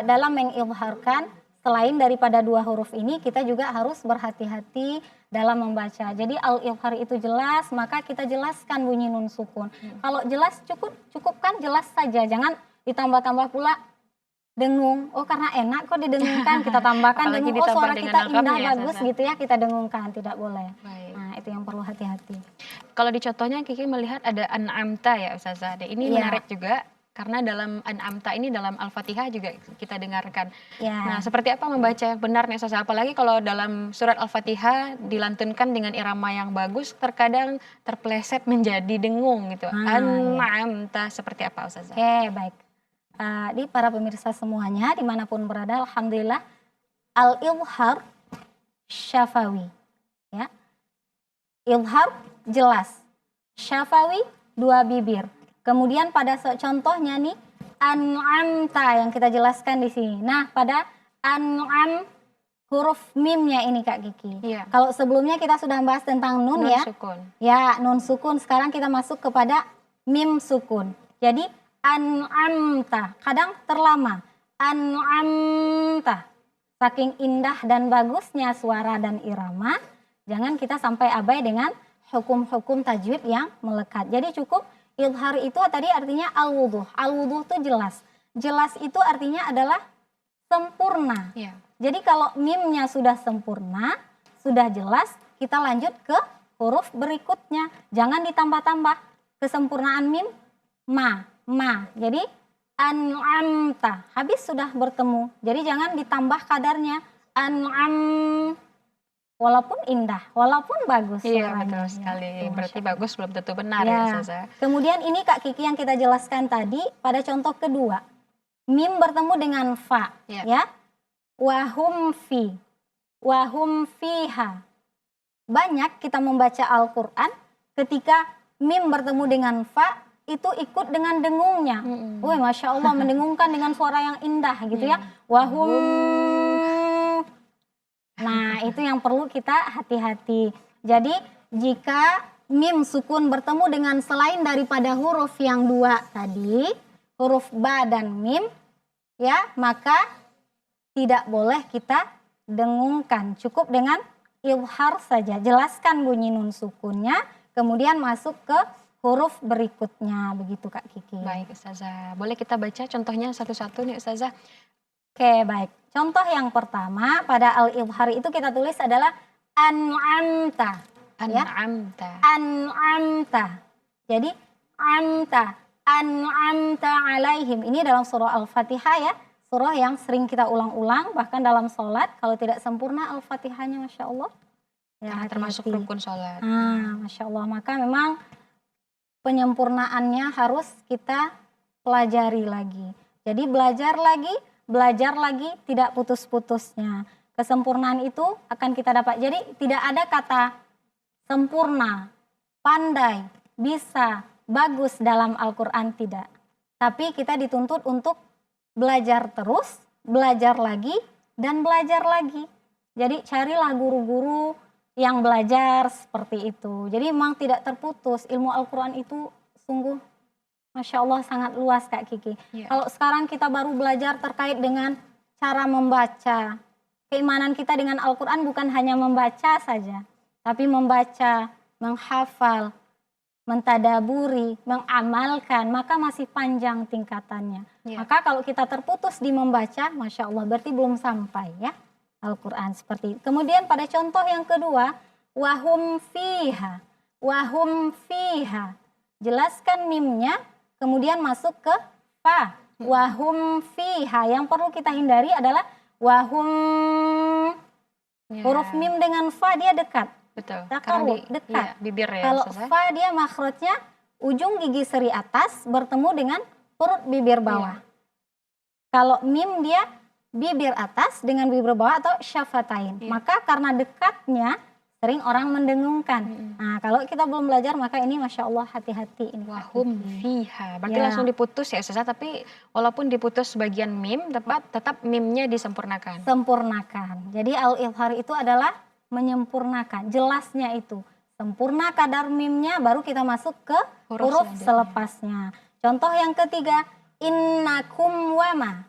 Speaker 2: dalam mengilharkan selain daripada dua huruf ini kita juga harus berhati-hati dalam membaca. Jadi al-ilhar itu jelas, maka kita jelaskan bunyi nun sukun. Kalau jelas cukupkan jelas saja, jangan ditambah-tambah pula dengung. Oh karena enak kok didengungkan, kita tambahkan
Speaker 1: Apalagi
Speaker 2: dengung. Oh
Speaker 1: ditambah
Speaker 2: suara
Speaker 1: dengan
Speaker 2: kita
Speaker 1: alkamnya
Speaker 2: indah
Speaker 1: ya,
Speaker 2: bagus
Speaker 1: Ustazah.
Speaker 2: gitu ya, kita dengungkan, tidak boleh.
Speaker 1: Baik.
Speaker 2: Nah itu yang perlu hati-hati.
Speaker 1: Kalau di contohnya Kiki melihat ada an'amta ya Ustazah. Dan ini
Speaker 2: Iya.
Speaker 1: menarik juga karena dalam an'amta ini dalam Al-Fatihah juga kita dengarkan.
Speaker 2: Ya.
Speaker 1: Nah, seperti apa membaca yang benar nih Ustazah? Apalagi kalau dalam surat Al-Fatihah dilantunkan dengan irama yang bagus, terkadang terpleset menjadi dengung gitu.
Speaker 2: Ah,
Speaker 1: An'amta seperti apa Ustazah?
Speaker 2: Oke baik. Di para pemirsa semuanya dimanapun berada, alhamdulillah al-ilhar syafawi, ya. Ilhar jelas, syafawi dua bibir. Kemudian pada contohnya nih an'amta yang kita jelaskan di sini. Nah pada an'am huruf mimnya ini Kak Kiki.
Speaker 1: Iya.
Speaker 2: Kalau sebelumnya kita sudah bahas tentang nun
Speaker 1: Nun
Speaker 2: ya.
Speaker 1: sukun.
Speaker 2: Ya, nun sukun. Sekarang kita masuk kepada mim sukun. Jadi an'amta, kadang terlama. An'amta. Saking indah dan bagusnya suara dan irama, jangan kita sampai abai dengan hukum-hukum tajwid yang melekat. Jadi cukup ilhar itu tadi artinya al-wuduh. Al-wuduh itu jelas. Jelas itu artinya adalah sempurna.
Speaker 1: Iya.
Speaker 2: Jadi kalau mimnya sudah sempurna, sudah jelas, kita lanjut ke huruf berikutnya. Jangan ditambah-tambah. Kesempurnaan mim, ma. Jadi an'amta, habis sudah bertemu. Jadi jangan ditambah kadarnya. An'am, walaupun indah, walaupun bagus
Speaker 1: Iya
Speaker 2: suaranya.
Speaker 1: betul
Speaker 2: Ya,
Speaker 1: sekali.
Speaker 2: itu,
Speaker 1: Berarti
Speaker 2: Masya Allah.
Speaker 1: bagus belum tentu benar
Speaker 2: Ya.
Speaker 1: ya Ustazah.
Speaker 2: Kemudian ini Kak Kiki yang kita jelaskan tadi pada contoh kedua. Mim bertemu dengan fa,
Speaker 1: Ya.
Speaker 2: ya. Wahum fiha. Banyak kita membaca Al-Quran ketika mim bertemu dengan fa itu ikut dengan dengungnya. Wah, Masya Allah mendengungkan dengan suara yang indah gitu ya. Wahum. Nah itu yang perlu kita hati-hati. Jadi jika mim sukun bertemu dengan selain daripada huruf yang dua tadi, huruf ba dan mim, ya maka tidak boleh kita dengungkan. Cukup dengan ilhar saja. Jelaskan bunyi nun sukunnya, kemudian masuk ke huruf berikutnya. Begitu Kak Kiki.
Speaker 1: Baik Ustazah. Boleh kita baca contohnya satu-satu nih Ustazah?
Speaker 2: Oke baik. Contoh yang pertama pada al-ilhar itu kita tulis adalah an'amta. Ya.
Speaker 1: An'amta.
Speaker 2: An'amta. Jadi amta. An'amta alaihim. Ini dalam surah Al-Fatihah ya. Surah yang sering kita ulang-ulang. Bahkan dalam sholat. Kalau tidak sempurna Al-Fatihahnya Masya Allah. Ya,
Speaker 1: Karena termasuk
Speaker 2: hati-hati.
Speaker 1: rukun sholat.
Speaker 2: Masya Allah. Maka memang penyempurnaannya harus kita pelajari lagi. Jadi belajar lagi tidak putus-putusnya. Kesempurnaan itu akan kita dapat. Jadi tidak ada kata sempurna, pandai, bisa, bagus dalam Al-Quran tidak. Tapi kita dituntut untuk belajar terus, belajar lagi, dan belajar lagi. Jadi carilah guru-guru yang belajar seperti itu. Jadi memang tidak terputus. Ilmu Al-Quran itu sungguh Masya Allah sangat luas Kak Kiki.
Speaker 1: Ya.
Speaker 2: Kalau sekarang kita baru belajar terkait dengan cara membaca. Keimanan kita dengan Al-Quran bukan hanya membaca saja. Tapi membaca, menghafal, mentadaburi, mengamalkan. Maka masih panjang tingkatannya.
Speaker 1: Ya.
Speaker 2: Maka kalau kita terputus di membaca, Masya Allah berarti belum sampai ya. Al-Quran seperti itu. Kemudian pada contoh yang kedua, wahum fiha. Wahum fiha. Jelaskan mimnya, kemudian masuk ke fa. Wahum fiha. Yang perlu kita hindari adalah wahum.
Speaker 1: Ya.
Speaker 2: Huruf mim dengan fa dia dekat.
Speaker 1: Betul.
Speaker 2: Takarub,
Speaker 1: Karena
Speaker 2: dekat.
Speaker 1: iya, bibir ya
Speaker 2: Kalau
Speaker 1: Ustazah.
Speaker 2: fa dia makhrajnya ujung gigi seri atas bertemu dengan perut bibir bawah. Kalau mim dia bibir atas dengan bibir bawah atau syafatain.
Speaker 1: Iya.
Speaker 2: Maka karena dekatnya sering orang mendengungkan. Nah, kalau kita belum belajar maka ini Masya Allah hati-hati ini. Kak
Speaker 1: Wahum
Speaker 2: Kiki.
Speaker 1: fiha. Berarti
Speaker 2: Ya.
Speaker 1: langsung diputus ya Ustazah, tapi walaupun diputus sebagian mim, tetap mimnya disempurnakan.
Speaker 2: Sempurnakan. Jadi al-izhar itu adalah menyempurnakan. Jelasnya itu. Sempurna kadar mimnya baru kita masuk ke huruf
Speaker 1: selanjutnya.
Speaker 2: selepasnya. Contoh yang ketiga, innakum wama.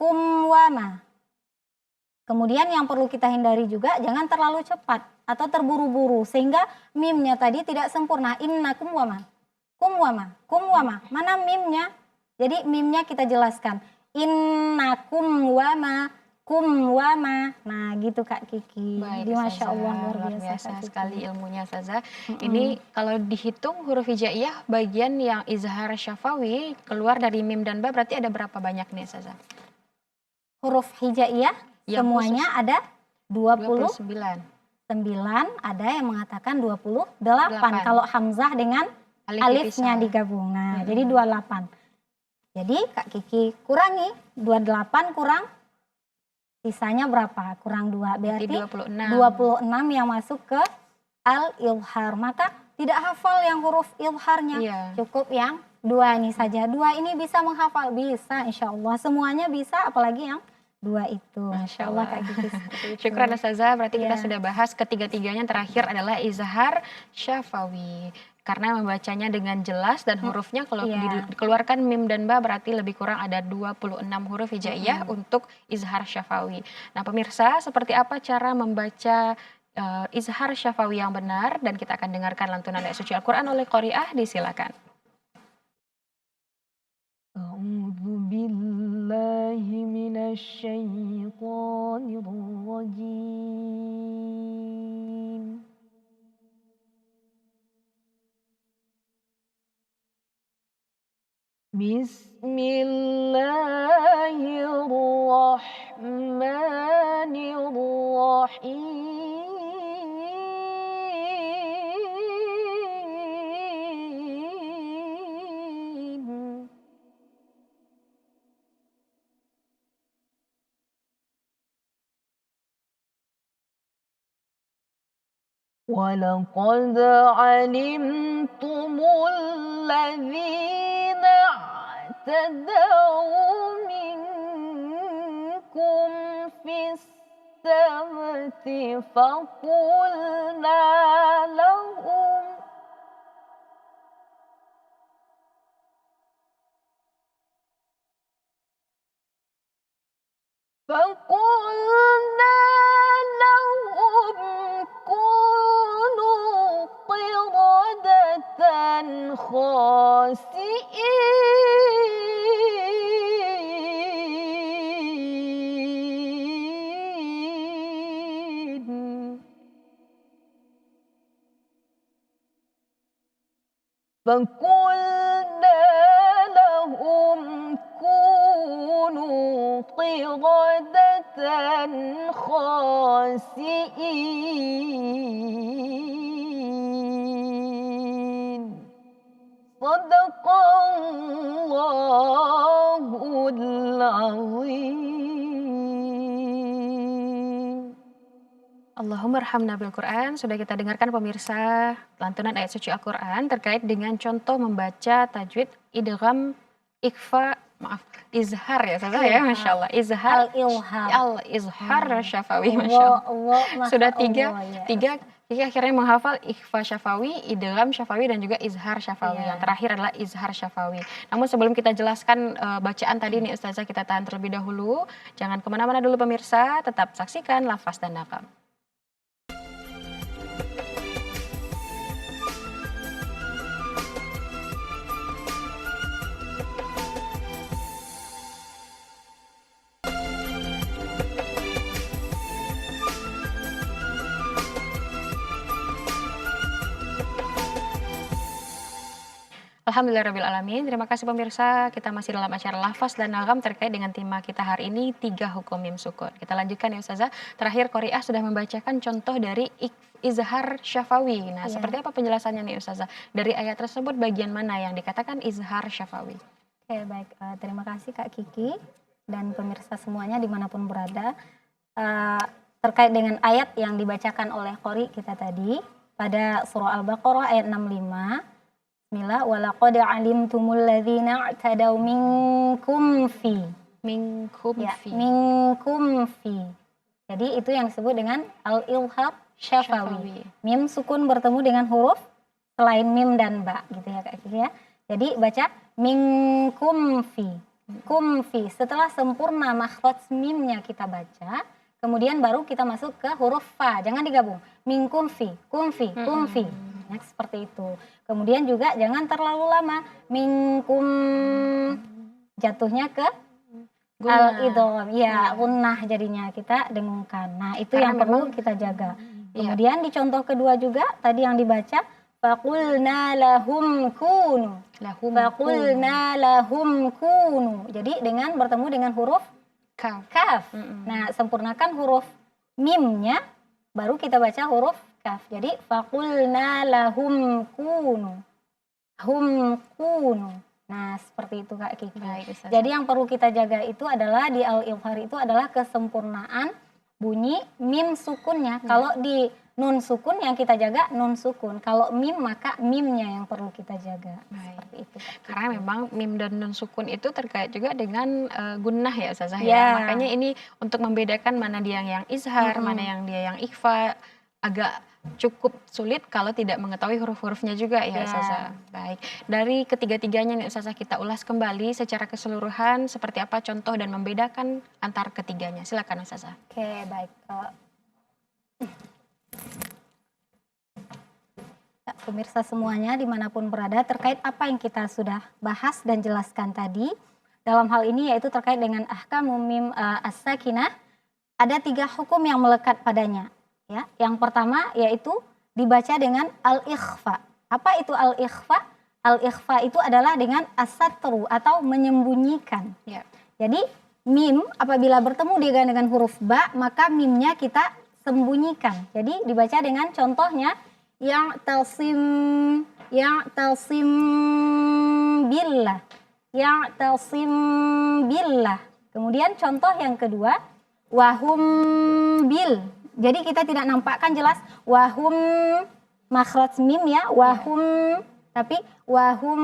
Speaker 2: Kum wama. Kemudian yang perlu kita hindari juga jangan terlalu cepat atau terburu-buru sehingga mimnya tadi tidak sempurna. Innakum wama. Kum wama. Kum wama. Mana mimnya? Jadi mimnya kita jelaskan. Innakum wama. Kum wama. Nah gitu Kak Kiki.
Speaker 1: Baik,
Speaker 2: Jadi Masya
Speaker 1: Ustazah,
Speaker 2: Allah
Speaker 1: luar
Speaker 2: luar
Speaker 1: biasa
Speaker 2: biasa Kak Kiki.
Speaker 1: sekali ilmunya Ustazah. Ini kalau dihitung huruf hijaiyah bagian yang izhar syafawi keluar dari mim dan ba berarti ada berapa banyak nih Ustazah?
Speaker 2: Huruf hijaiyah
Speaker 1: Yang
Speaker 2: semuanya ada 29.
Speaker 1: 29.
Speaker 2: Ada yang mengatakan 28. Kalau Hamzah dengan alifnya
Speaker 1: dipisah.
Speaker 2: digabung. Nah, jadi 28. Jadi Kak Kiki kurangi 28 kurang sisanya berapa? Kurang 2. Berarti 26 yang masuk ke al-ilhar. Maka tidak hafal yang huruf ilharnya.
Speaker 1: Iya.
Speaker 2: Cukup yang 2 ini saja. 2 ini bisa menghafal, bisa insya Allah. Semuanya bisa apalagi yang 2 itu. Masya Allah Kak Kiki seperti itu.
Speaker 1: Syukran Ustazah, berarti kita
Speaker 2: Iya.
Speaker 1: sudah bahas ketiga-tiganya. Terakhir adalah izhar syafawi. Karena membacanya dengan jelas dan hurufnya kalau
Speaker 2: Iya.
Speaker 1: dikeluarkan mim dan ba berarti lebih kurang ada 26 huruf hijaiyah untuk izhar syafawi. Nah pemirsa, seperti apa cara membaca izhar syafawi yang benar? Dan kita akan dengarkan lantunan ayat suci Al-Quran oleh Qori'ah, disilakan.
Speaker 3: أعوذ بالله من الشيطان الرجيم بسم الله الرحمن الرحيم ولقد علمتم الذين اعتدوا منكم في السبت فقلنا لهم كونوا قردة خاسئين فقلنا لهم كونوا قردة خاسئين صدق الله العظيم.
Speaker 1: Allahumma arhamna bil Quran. Sudah kita dengarkan pemirsa lantunan ayat suci Al-Quran terkait dengan contoh membaca tajwid idgham izhar ya Ustazah ya, Masya Allah. Izhar
Speaker 2: Al-ilhar.
Speaker 1: al-izhar syafawi, Masya Allah. Sudah tiga Kiki akhirnya menghafal ikhfa syafawi, idgham syafawi, dan juga izhar syafawi.
Speaker 2: Iya.
Speaker 1: Yang terakhir adalah izhar syafawi. Namun sebelum kita jelaskan bacaan tadi nih Ustazah, kita tahan terlebih dahulu. Jangan kemana-mana dulu pemirsa, tetap saksikan lafaz dan nakam. Alhamdulillahirrahmanirrahim. Terima kasih pemirsa. Kita masih dalam acara lafaz dan nagam terkait dengan tema kita hari ini 3 hukum mim sukun. Kita lanjutkan ya Ustazah. Terakhir Qori'ah sudah membacakan contoh dari izhar syafawi. Nah, seperti apa penjelasannya nih Ustazah? Dari ayat tersebut bagian mana yang dikatakan izhar syafawi?
Speaker 2: Oke, baik. Terima kasih Kak Kiki dan pemirsa semuanya dimanapun berada. terkait dengan ayat yang dibacakan oleh qori kita tadi pada surah Al-Baqarah ayat 65. Bismillah, walaqad alimtumul ladzina i'tadaw minkum fi.
Speaker 1: Minkum
Speaker 2: Ya,
Speaker 1: fi
Speaker 2: minkum fi. Jadi itu yang disebut dengan al-ilhaq syafawi.
Speaker 1: syafawi.
Speaker 2: Mim sukun bertemu dengan huruf selain mim dan ba gitu ya Kak Kiki ya. Jadi baca minkum fi. Kumfi. Setelah sempurna makhraj mimnya kita baca, kemudian baru kita masuk ke huruf fa. Jangan digabung. Minkumfi, kumfi, kumfi. Ya, seperti itu. Kemudian juga jangan terlalu lama. Minkum jatuhnya ke al-idgham. Ya, gunnah jadinya kita dengungkan. Nah, itu
Speaker 1: Karena
Speaker 2: yang perlu
Speaker 1: memang-
Speaker 2: kita jaga.
Speaker 1: Iya.
Speaker 2: Kemudian di contoh kedua juga tadi yang dibaca faqulna lahum kunu.
Speaker 1: Lahum
Speaker 2: Faqulna lahum kunu. Jadi dengan bertemu dengan huruf
Speaker 1: kaf.
Speaker 2: kaf. Nah, sempurnakan huruf mimnya baru kita baca huruf kaf. Jadi faqulna lahum kunu. Hum kunu. Nah, seperti itu Kak Kiki.
Speaker 1: Baik, Ustazah.
Speaker 2: Jadi yang perlu kita jaga itu adalah di al-izhar itu adalah kesempurnaan bunyi mim sukunnya. Kalau di nun sukun yang kita jaga nun sukun. Kalau mim maka mimnya yang perlu kita jaga.
Speaker 1: Baik.
Speaker 2: Seperti itu. Kak Kiki.
Speaker 1: Karena memang mim dan nun sukun itu terkait juga dengan gunnah ya Ustazah
Speaker 2: Ya.
Speaker 1: ya. Makanya ini untuk membedakan mana dia yang izhar, mana yang dia yang ikhfa agak cukup sulit kalau tidak mengetahui huruf-hurufnya juga ya
Speaker 2: Ya.
Speaker 1: Ustazah. Baik. Dari ketiga-tiganya nih Ustazah kita ulas kembali secara keseluruhan seperti apa contoh dan membedakan antar ketiganya. Silakan Ustazah.
Speaker 2: Oke, baik. Ya, pemirsa semuanya dimanapun berada terkait apa yang kita sudah bahas dan jelaskan tadi dalam hal ini yaitu terkait dengan ahkamu mim as-sakinah, ada 3 hukum yang melekat padanya. Ya, yang pertama yaitu dibaca dengan al-ikhfa. Apa itu al-ikhfa? Al-ikhfa itu adalah dengan as-satru atau menyembunyikan.
Speaker 1: Ya.
Speaker 2: Jadi mim apabila bertemu dengan huruf ba maka mimnya kita sembunyikan. Jadi dibaca dengan contohnya yang talsim billah. Yang talsim billah. Kemudian contoh yang kedua wahum bil. Jadi kita tidak nampakkan jelas wahum makhraj mim ya, wahum tapi wahum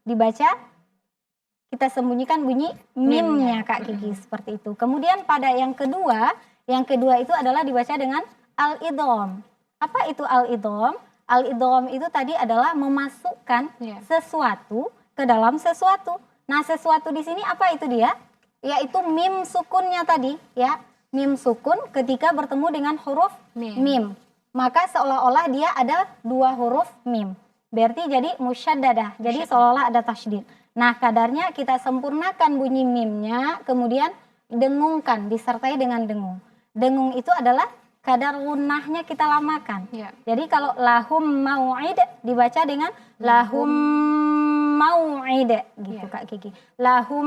Speaker 2: dibaca kita sembunyikan bunyi mimnya Kak Kiki seperti itu. Kemudian pada yang kedua itu adalah dibaca dengan al-idgham. Apa itu al-idgham? Al-idgham itu tadi adalah memasukkan sesuatu ke dalam sesuatu. Nah, sesuatu di sini apa itu dia? Yaitu mim sukunnya tadi ya. Mim sukun ketika bertemu dengan huruf mim. Maka seolah-olah dia ada 2 huruf mim. Berarti jadi musyaddadah. Jadi seolah-olah ada tasydid. Nah, kadarnya kita sempurnakan bunyi mimnya, kemudian dengungkan, disertai dengan dengung. Dengung itu adalah kadar gunnahnya kita lamakan.
Speaker 1: Ya.
Speaker 2: Jadi kalau lahum mau'id dibaca dengan lahum mau'id gitu Kak Kiki. Lahum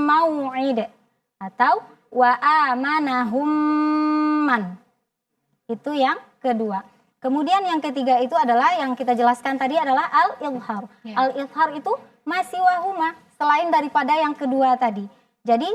Speaker 2: mau'id atau wa amanahum man. Itu yang kedua. Kemudian yang ketiga itu adalah yang kita jelaskan tadi adalah al-izhar.
Speaker 1: Ya.
Speaker 2: Al-izhar itu masih wahuma selain daripada yang kedua tadi. Jadi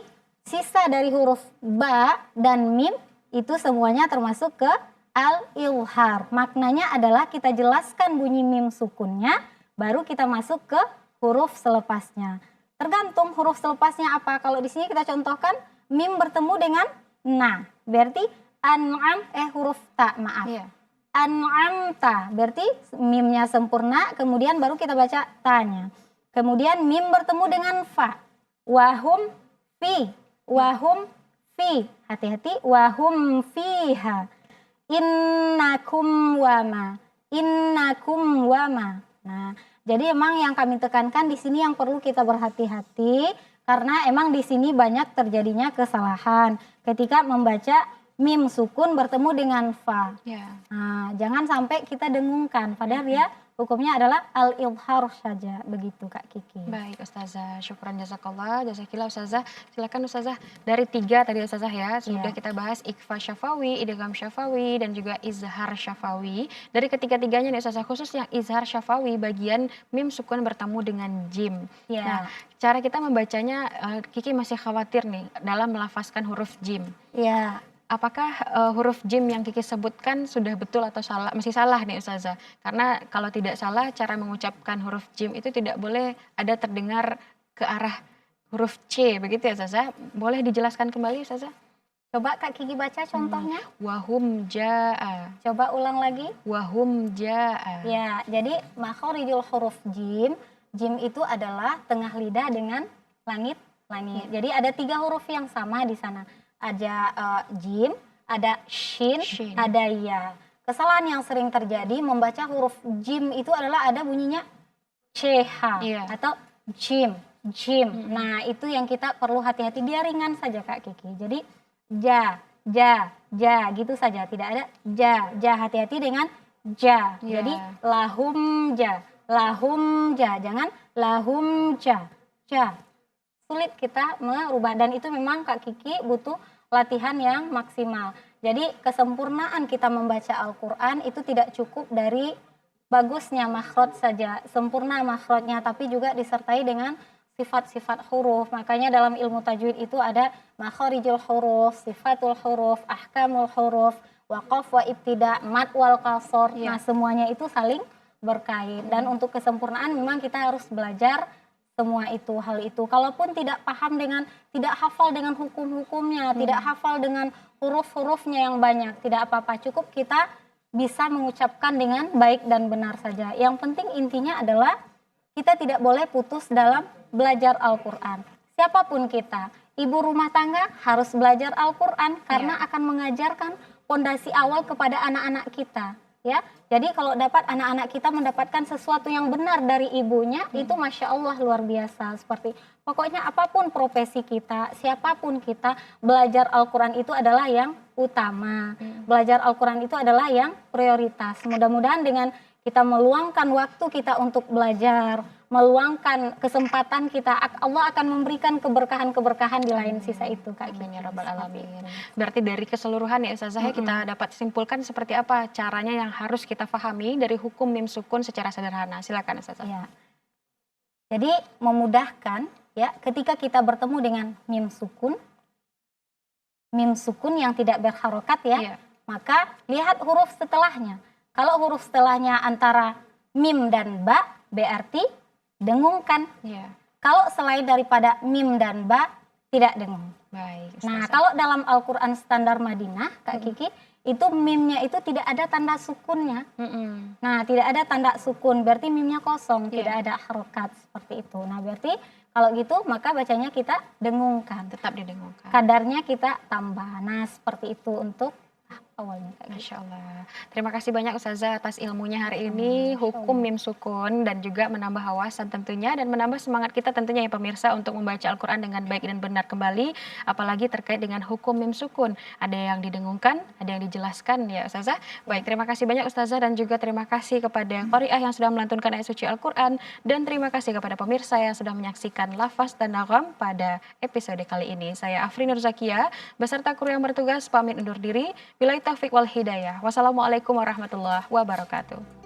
Speaker 2: sisa dari huruf ba dan mim itu semuanya termasuk ke al-izhar. Maknanya adalah kita jelaskan bunyi mim sukunnya baru kita masuk ke huruf selepasnya. Tergantung huruf selepasnya apa. Kalau di sini kita contohkan mim bertemu dengan na. Berarti an'am huruf ta, maaf.
Speaker 1: Iya.
Speaker 2: An'amta berarti mimnya sempurna kemudian baru kita baca tanya. Kemudian mim bertemu dengan fa. Wahum fi. Wahum fi. Hati-hati. Wahum fiha. Innakum wama. Innakum wama. Nah, jadi emang yang kami tekankan di sini yang perlu kita berhati-hati karena emang di sini banyak terjadinya kesalahan ketika membaca mim sukun bertemu dengan fa.
Speaker 1: Ya.
Speaker 2: Nah, jangan sampai kita dengungkan. Padahal ya hukumnya adalah al-izhar saja. Begitu Kak Kiki.
Speaker 1: Baik Ustazah, syukran jazakallah, jazakillah Ustazah. Silakan Ustazah, dari 3 tadi Ustazah ya, sudah kita bahas ikhfa syafawi, idgham syafawi, dan juga izhar syafawi. Dari ketiga-tiganya nih Ustazah, khusus yang izhar syafawi bagian mim sukun bertemu dengan jim.
Speaker 2: Ya.
Speaker 1: Nah, cara kita membacanya, Kiki masih khawatir nih dalam melafazkan huruf jim.
Speaker 2: Ya.
Speaker 1: apakah huruf jim yang Kiki sebutkan sudah betul atau salah? Masih salah nih Ustazah. Karena kalau tidak salah cara mengucapkan huruf jim itu tidak boleh ada terdengar ke arah huruf C begitu ya Ustazah. Boleh dijelaskan kembali Ustazah?
Speaker 2: Coba Kak Kiki baca contohnya.
Speaker 1: Wahum jaa.
Speaker 2: Coba ulang lagi.
Speaker 1: Wahum jaa.
Speaker 2: Ya, jadi makhorijul huruf jim. Jim itu adalah tengah lidah dengan langit-langit. Jadi ada 3 huruf yang sama di sana. Ada jim, ada shin,
Speaker 1: Shin.
Speaker 2: ada ya. Kesalahan yang sering terjadi membaca huruf jim itu adalah ada bunyinya ch
Speaker 1: Iya.
Speaker 2: atau jim. Nah, itu yang kita perlu hati-hati. Dia ringan saja Kak Kiki. Jadi ja gitu saja. Tidak ada ja. Hati-hati dengan ja.
Speaker 1: Iya.
Speaker 2: Jadi lahum ja. Jangan lahum ja. Sulit kita merubah dan itu memang Kak Kiki butuh latihan yang maksimal. Jadi kesempurnaan kita membaca Al-Quran itu tidak cukup dari bagusnya makhraj saja, sempurna makhrajnya, tapi juga disertai dengan sifat-sifat huruf. Makanya dalam ilmu tajwid itu ada makharijul huruf, sifatul huruf, ahkamul huruf, waqaf wa ibtida, mad wal qasr.
Speaker 1: Iya.
Speaker 2: Nah, semuanya itu saling berkait dan untuk kesempurnaan memang kita harus belajar semua itu, hal itu. Kalaupun tidak paham tidak hafal dengan hukum-hukumnya, tidak hafal dengan huruf-hurufnya yang banyak, tidak apa-apa. Cukup kita bisa mengucapkan dengan baik dan benar saja. Yang penting intinya adalah kita tidak boleh putus dalam belajar Al-Quran. Siapapun kita, ibu rumah tangga harus belajar Al-Quran karena akan mengajarkan pondasi awal kepada anak-anak kita. Ya, jadi kalau dapat anak-anak kita mendapatkan sesuatu yang benar dari ibunya, itu Masya Allah luar biasa. Seperti pokoknya apapun profesi kita, siapapun kita, belajar Al-Quran itu adalah yang utama. Belajar Al-Quran itu adalah yang prioritas. Mudah-mudahan dengan kita meluangkan waktu kita untuk belajar, meluangkan kesempatan kita, Allah akan memberikan keberkahan-keberkahan di lain sisa itu Kak.
Speaker 1: Amin ya rabbal alamin. Berarti dari keseluruhan ya Ustazah kita dapat simpulkan seperti apa caranya yang harus kita pahami dari hukum mim sukun secara sederhana. Silakan Ustazah.
Speaker 2: Ya. Jadi memudahkan ya ketika kita bertemu dengan mim sukun yang tidak berharokat ya,
Speaker 1: Iya.
Speaker 2: maka lihat huruf setelahnya. Kalau huruf setelahnya antara mim dan ba berarti dengungkan.
Speaker 1: Iya.
Speaker 2: Kalau selain daripada mim dan ba tidak dengung.
Speaker 1: Baik.
Speaker 2: Nah,
Speaker 1: Ustazah.
Speaker 2: kalau dalam Al-Quran standar Madinah, Kak Kiki, itu mimnya itu tidak ada tanda sukunnya. Nah, tidak ada tanda sukun, berarti mimnya kosong,
Speaker 1: Iya.
Speaker 2: tidak ada harokat seperti itu. Nah, berarti kalau gitu maka bacanya kita dengungkan.
Speaker 1: Tetap didengungkan.
Speaker 2: Kadarnya kita tambah. Nah, seperti itu untuk awalnya Kak Kiki.
Speaker 1: Masya Allah. Terima kasih banyak Ustazah atas ilmunya hari ini, hukum mim sukun dan juga menambah wawasan tentunya dan menambah semangat kita tentunya ya pemirsa untuk membaca Al-Quran dengan baik dan benar kembali, apalagi terkait dengan hukum mim sukun. Ada yang didengungkan, ada yang dijelaskan ya Ustazah. Baik, terima kasih banyak Ustazah dan juga terima kasih kepada Qari'ah yang sudah melantunkan ayat suci Al-Quran dan terima kasih kepada pemirsa yang sudah menyaksikan Lafaz dan Nagam pada episode kali ini. Saya Afri Nurzakia beserta kru yang bertugas pamit undur diri. Billahi taufiq wal hidayah. Wassalamualaikum warahmatullahi wabarakatuh.